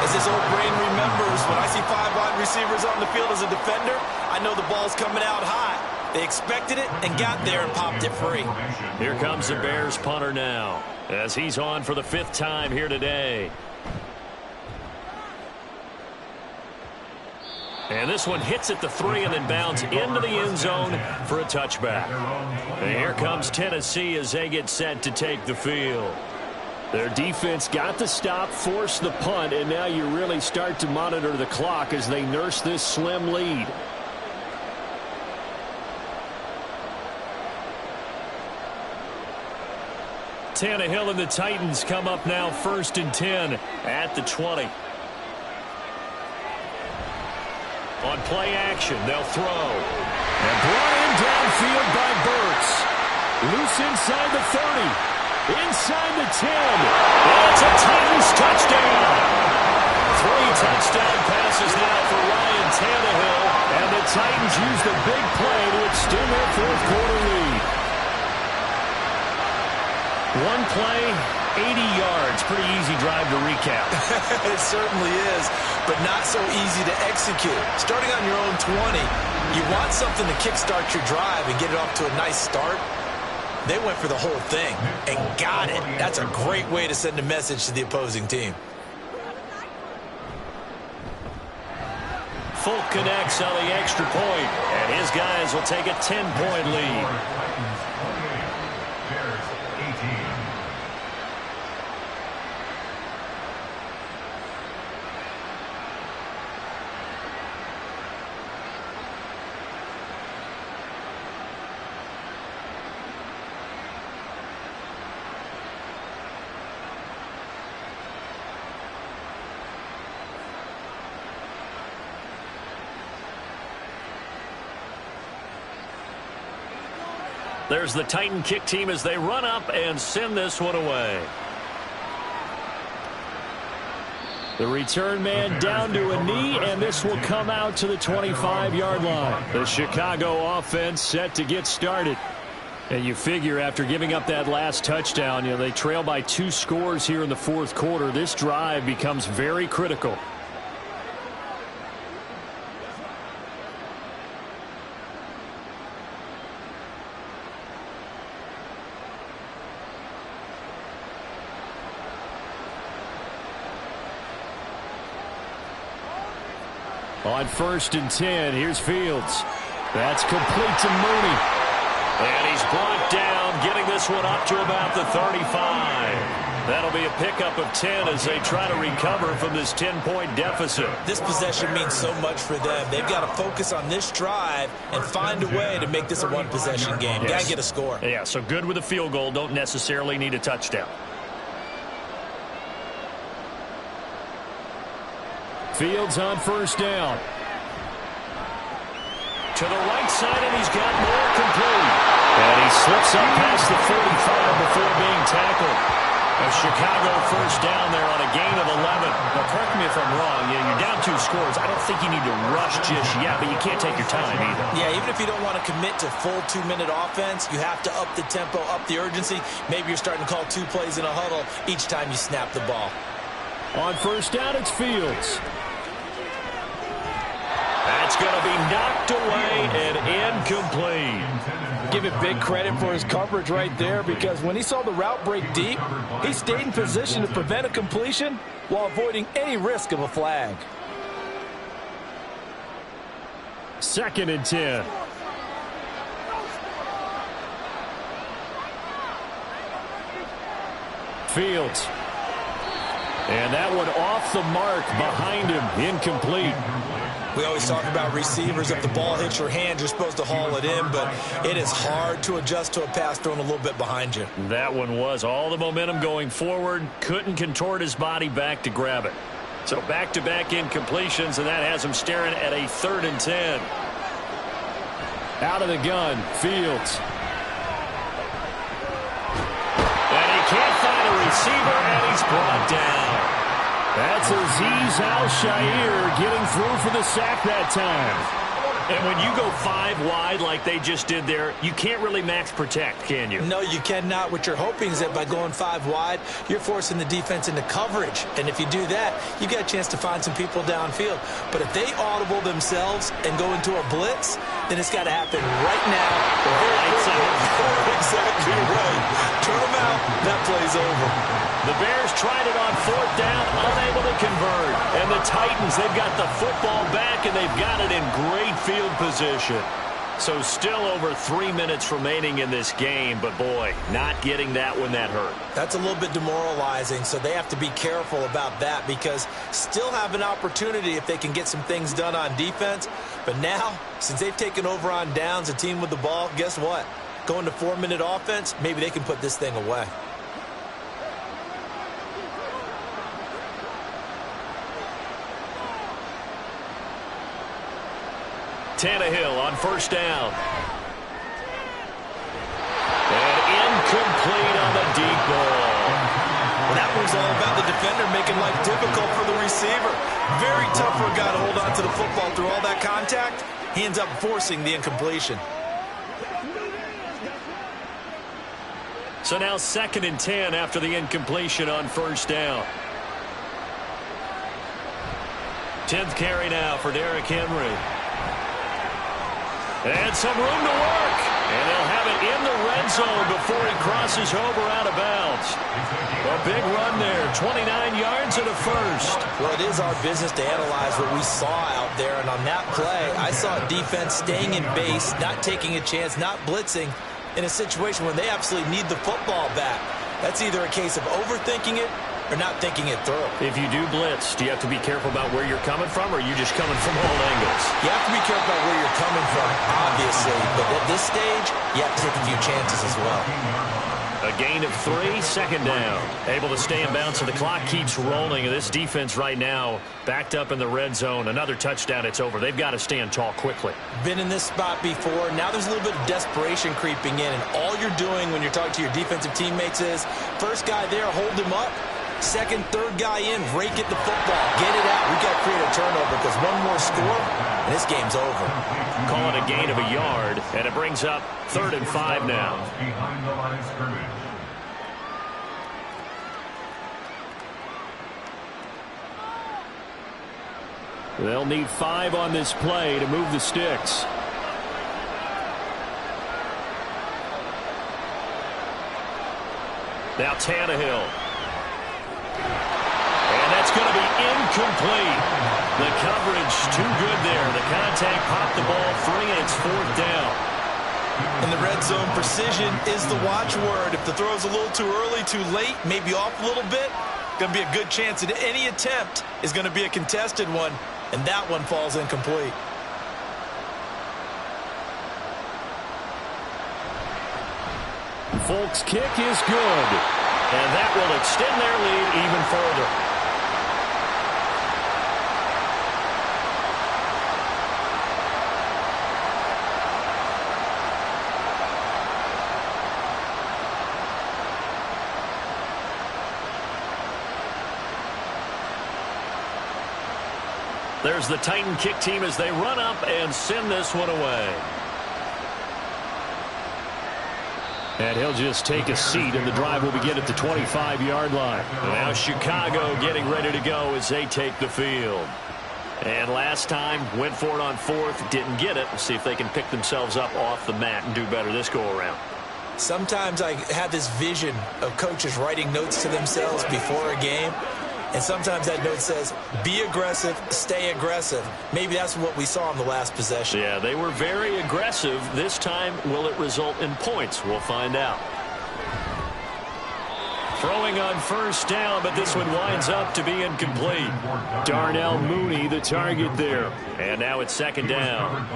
As this old brain remembers, when I see 5 wide receivers on the field as a defender, I know the ball's coming out high. They expected it and got there and popped it free. Here comes the Bears punter now, as he's on for the 5th time here today. And this one hits at the 3 and then bounds into the end zone for a touchback. And here comes Tennessee as they get set to take the field. Their defense got the stop, forced the punt, and now you really start to monitor the clock as they nurse this slim lead. Tannehill and the Titans come up now 1st and 10 at the 20. On play action, they'll throw. And brought in downfield by Burks. Loose inside the 30. Inside the 10. And it's a Titans touchdown. 3 touchdown passes now for Ryan Tannehill. And the Titans use the big play to extend their 4th quarter lead. One play, 80 yards. Pretty easy drive to recap. It certainly is, but not so easy to execute. Starting on your own 20, you want something to kickstart your drive and get it off to a nice start. They went for the whole thing and got it. That's a great way to send a message to the opposing team. Folk connects on the extra point, and his guys will take a 10-point lead. There's the Titan kick team as they run up and send this one away. The return man down to a knee, and this will come out to the 25-yard line. The Chicago offense set to get started. And you figure after giving up that last touchdown, they trail by 2 scores here in the 4th quarter. This drive becomes very critical. On 1st and 10, here's Fields. That's complete to Mooney. And he's brought down, getting this one up to about the 35. That'll be a pickup of 10 as they try to recover from this 10-point deficit. This possession means so much for them. They've got to focus on this drive and find a way to make this a one-possession game. Yes. Got to get a score. Yeah, so good with a field goal. Don't necessarily need a touchdown. Fields on 1st down. To the right side, and he's got more complete. And he slips up past the 45 before being tackled. A Chicago 1st down there on a gain of 11. Now, correct me if I'm wrong. You're down 2 scores. I don't think you need to rush just yet, but you can't take your time either. Yeah, even if you don't want to commit to full 2-minute offense, you have to up the tempo, up the urgency. Maybe you're starting to call 2 plays in a huddle each time you snap the ball. On 1st down, it's Fields. That's going to be knocked away and incomplete. Give it big credit for his coverage right there, because when he saw the route break deep, he stayed in position to prevent a completion while avoiding any risk of a flag. 2nd and 10. Fields. And that one off the mark behind him, incomplete. We always talk about receivers. If the ball hits your hand, you're supposed to haul it in, but it is hard to adjust to a pass thrown a little bit behind you. That one was all the momentum going forward. Couldn't contort his body back to grab it. So back-to-back incompletions, and that has him staring at a 3rd and 10. Out of the gun, Fields. And he can't find a receiver, and he's brought down. That's Azeez Al-Shaair getting through for the sack that time. And when you go 5 wide like they just did there, you can't really max protect, can you? No, you cannot. What you're hoping is that by going 5 wide, you're forcing the defense into coverage. And if you do that, you get a chance to find some people downfield. But if they audible themselves and go into a blitz, then it's got to happen right now. Exactly right. Turn them out. That play's over. The Bears tried it on 4th down, unable to convert. And the Titans, they've got the football back, and they've got it in great field position. So still over 3 minutes remaining in this game, but boy, not getting that when that hurt. That's a little bit demoralizing, so they have to be careful about that because still have an opportunity if they can get some things done on defense. But now, since they've taken over on downs, a team with the ball, guess what? Going to 4-minute offense, maybe they can put this thing away. Tannehill on 1st down. And incomplete on the deep ball. Well, that was all about the defender making life difficult for the receiver. Very tough for a guy to hold on to the football through all that contact. He ends up forcing the incompletion. So now 2nd and 10 after the incompletion on 1st down. 10th carry now for Derrick Henry. And some room to work. And they'll have it in the red zone before he crosses over out of bounds. A big run there, 29 yards and a 1st. Well, it is our business to analyze what we saw out there. And on that play, I saw defense staying in base, not taking a chance, not blitzing in a situation where they absolutely need the football back. That's either a case of overthinking it or not thinking it through. If you do blitz, do you have to be careful about where you're coming from, or are you just coming from all angles? You have to be careful about where you're coming from, obviously. But at this stage, you have to take a few chances as well. A gain of 3, 2nd down. Able to stay in bounds, so the clock keeps rolling. And this defense right now, backed up in the red zone. Another touchdown, it's over. They've got to stand tall quickly. Been in this spot before. Now there's a little bit of desperation creeping in. And all you're doing when you're talking to your defensive teammates is, first guy there, hold him up. 2nd, 3rd guy in, rake at the football. Get it out. We've got to create a turnover because one more score, and this game's over. Call it a gain of a yard, and it brings up 3rd and 5 now. Behind the line of scrimmage. They'll need 5 on this play to move the sticks. Now Tannehill. And that's going to be incomplete. The coverage too good there. The contact popped the ball free, and it's 4th down. In the red zone, precision is the watchword. If the throw's a little too early, too late, maybe off a little bit, going to be a good chance that any attempt is going to be a contested one, and that one falls incomplete. Folks' kick is good, and that will extend their lead even further. There's the Titan kick team as they run up and send this one away. And he'll just take a seat, and the drive will begin at the 25-yard line. Now Chicago getting ready to go as they take the field. And last time, went for it on 4th, didn't get it. We'll see if they can pick themselves up off the mat and do better this go-around. Sometimes I have this vision of coaches writing notes to themselves before a game. And sometimes that note says, be aggressive, stay aggressive. Maybe that's what we saw in the last possession. Yeah, they were very aggressive. This time, will it result in points? We'll find out. Throwing on first down, but this one winds up to be incomplete. Darnell Mooney, the target there. And now it's second down.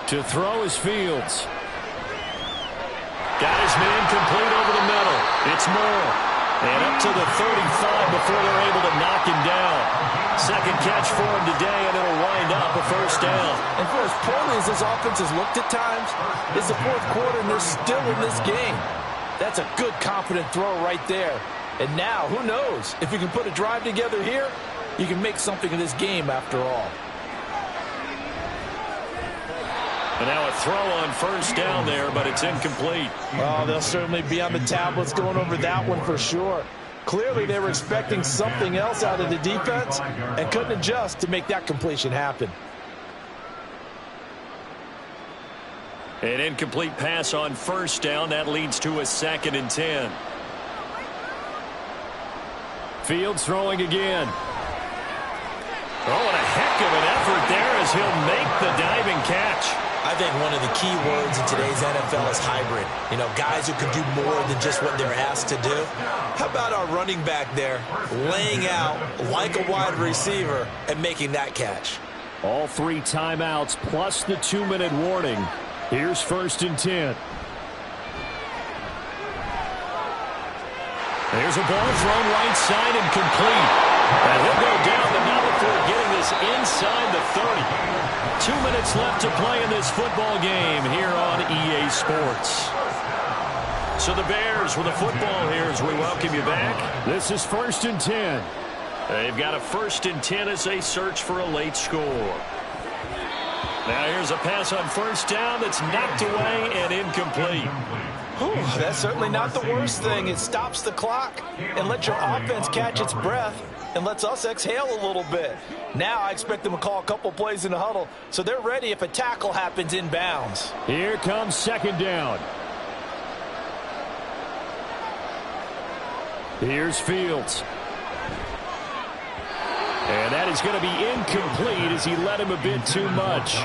To throw is Fields. Got his man complete over the middle. It's Moore. And up to the 35 before they're able to knock him down. Second catch for him today, and it'll wind up a first down. And for as poorly as this offense has looked at times, it's the fourth quarter, and they're still in this game. That's a good, confident throw right there. And now, who knows? If you can put a drive together here, you can make something of this game after all. And now a throw on first down there, but it's incomplete. Oh, they'll certainly be on the tablets going over that one for sure. Clearly, they were expecting something else out of the defense and couldn't adjust to make that completion happen. An incomplete pass on first down. That leads to a 2nd and 10. Fields throwing again. Oh, and a heck of an effort there as he'll make the diving catch. I think one of the key words in today's NFL is hybrid. You know, guys who can do more than just what they're asked to do. How about our running back there laying out like a wide receiver and making that catch? All 3 timeouts plus the 2-minute warning. Here's 1st and 10. There's a ball thrown right side and complete. And he'll go down, but not before getting this inside the 30. 2 minutes left to play in this football game here on EA Sports. So the Bears with the football here as we welcome you back. This is 1st and 10. They've got a 1st and 10 as they search for a late score. Now here's a pass on first down that's knocked away and incomplete. Whew, that's certainly not the worst thing. It stops the clock and lets your offense catch its breath and lets us exhale a little bit. Now I expect them to call a couple plays in the huddle so they're ready if a tackle happens inbounds. Here comes 2nd down. Here's Fields. And that is going to be incomplete as he led him a bit too much.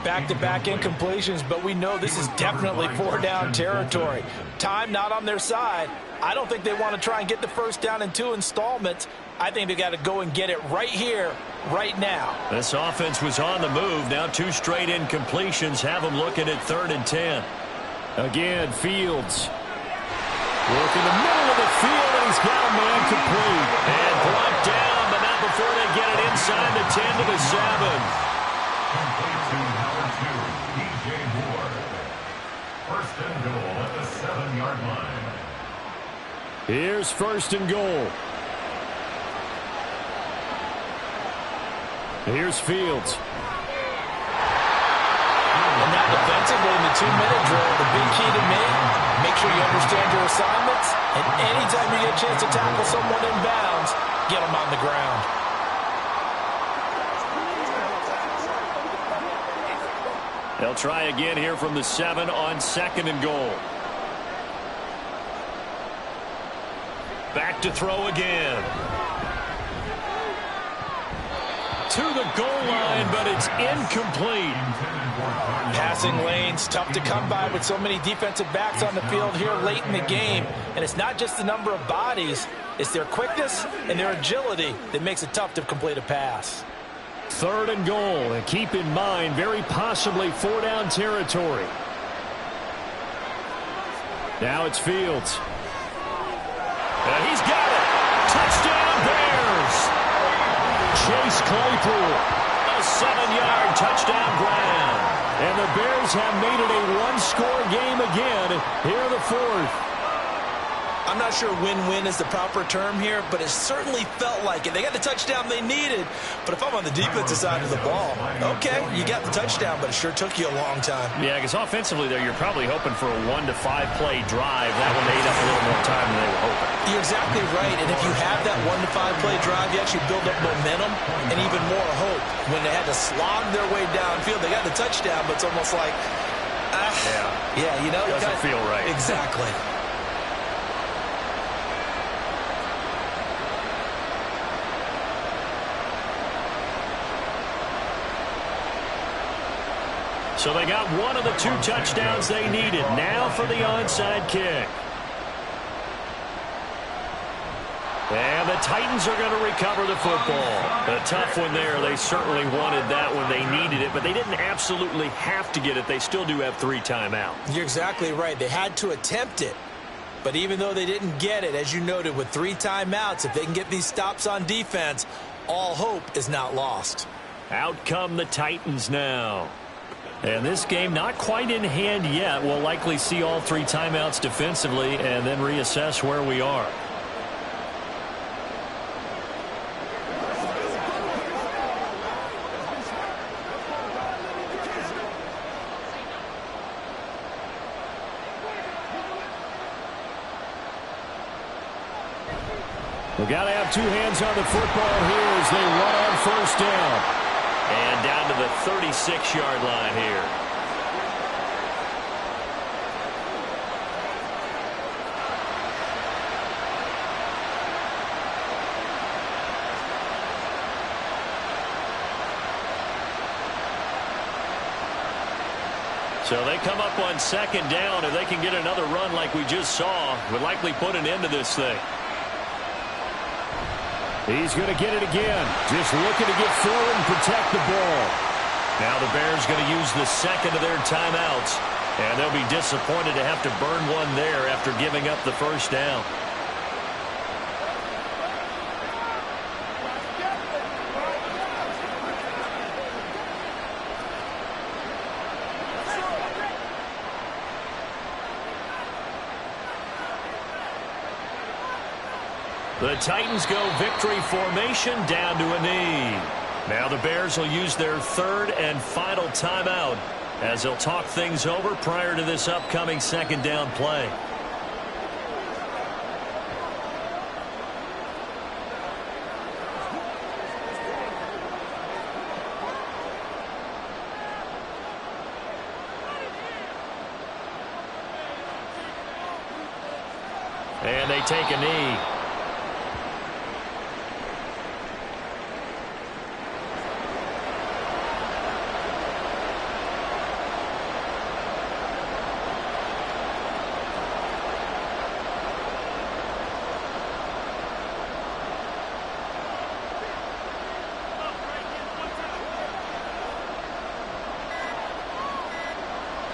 Back-to-back incompletions, but we know this is definitely 4-down territory. Time not on their side. I don't think they want to try and get the first down in 2 installments. I think they got to go and get it right here, right now. This offense was on the move. Now 2 straight incompletions have them looking at 3rd and 10. Again, Fields. Working the middle of the field, and he's got a man complete. And brought down, but not before they get it inside the 10 to the 7. Complete to number 2, DJ Moore. 1st and goal at the 7-yard line. Here's 1st and goal. Here's Fields. And now defensively in the 2-minute drill, the big key to me, make sure you understand your assignments, and anytime you get a chance to tackle someone in bounds, get them on the ground. They'll try again here from the 7 on 2nd and goal. Back to throw again. To the goal line, but it's incomplete. Passing lanes, tough to come by with so many defensive backs on the field here late in the game. And it's not just the number of bodies, it's their quickness and their agility that makes it tough to complete a pass. 3rd and goal, and keep in mind, very possibly 4-down territory. Now it's Fields. And he's got it. Touchdown, Bears. Chase Claypool. A 7-yard touchdown grab. And the Bears have made it a 1-score game again here in the 4th. I'm not sure win-win is the proper term here, but it certainly felt like it. They got the touchdown they needed, but if I'm on the defensive side of the ball, okay, you got the touchdown, but it sure took you a long time. Yeah, because offensively there, you're probably hoping for a 1 to 5 play drive. That one ate up a little more time than they were hoping. You're exactly right, and if you have that 1 to 5 play drive, you actually build up momentum and even more hope. When they had to slog their way downfield, they got the touchdown, but it's almost like, yeah, you know, it doesn't feel right. Exactly. So they got one of the 2 touchdowns they needed. Now for the onside kick. And the Titans are going to recover the football. A tough one there. They certainly wanted that when they needed it, but they didn't absolutely have to get it. They still do have 3 timeouts. You're exactly right. They had to attempt it. But even though they didn't get it, as you noted, with 3 timeouts, if they can get these stops on defense, all hope is not lost. Out come the Titans now. And this game not quite in hand yet. We'll likely see all 3 timeouts defensively and then reassess where we are. We've got to have 2 hands on the football here as they run on first down. And down to the 36-yard line here. So they come up on second down. If they can get another run like we just saw, would likely put an end to this thing. He's going to get it again. Just looking to get forward and protect the ball. Now the Bears going to use the second of their timeouts. And they'll be disappointed to have to burn one there after giving up the first down. The Titans go victory formation down to a knee. Now the Bears will use their 3rd and final timeout as they'll talk things over prior to this upcoming second down play. And they take a knee.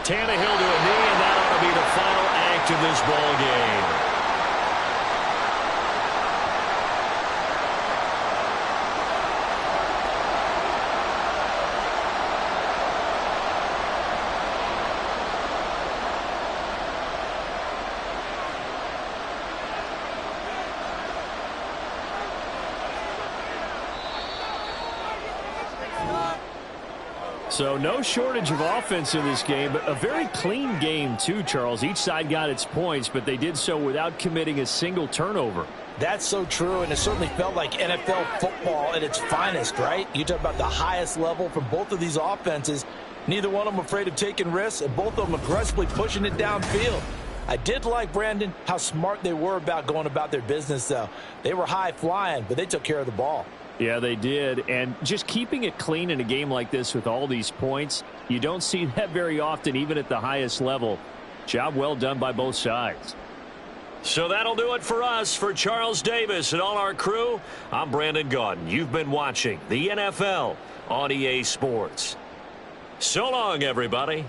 Tannehill to a knee, and that ought to be the final act of this ball game. So no shortage of offense in this game, but a very clean game too, Charles. Each side got its points, but they did so without committing a single turnover. That's so true, and it certainly felt like NFL football at its finest, right? You talk about the highest level from both of these offenses. Neither one of them afraid of taking risks, and both of them aggressively pushing it downfield. I did like, Brandon, how smart they were about going about their business, though. They were high-flying, but they took care of the ball. Yeah, they did. And just keeping it clean in a game like this with all these points, you don't see that very often, even at the highest level. Job well done by both sides. So that'll do it for us. For Charles Davis and all our crew, I'm Brandon Gaudin. You've been watching the NFL on EA Sports. So long, everybody.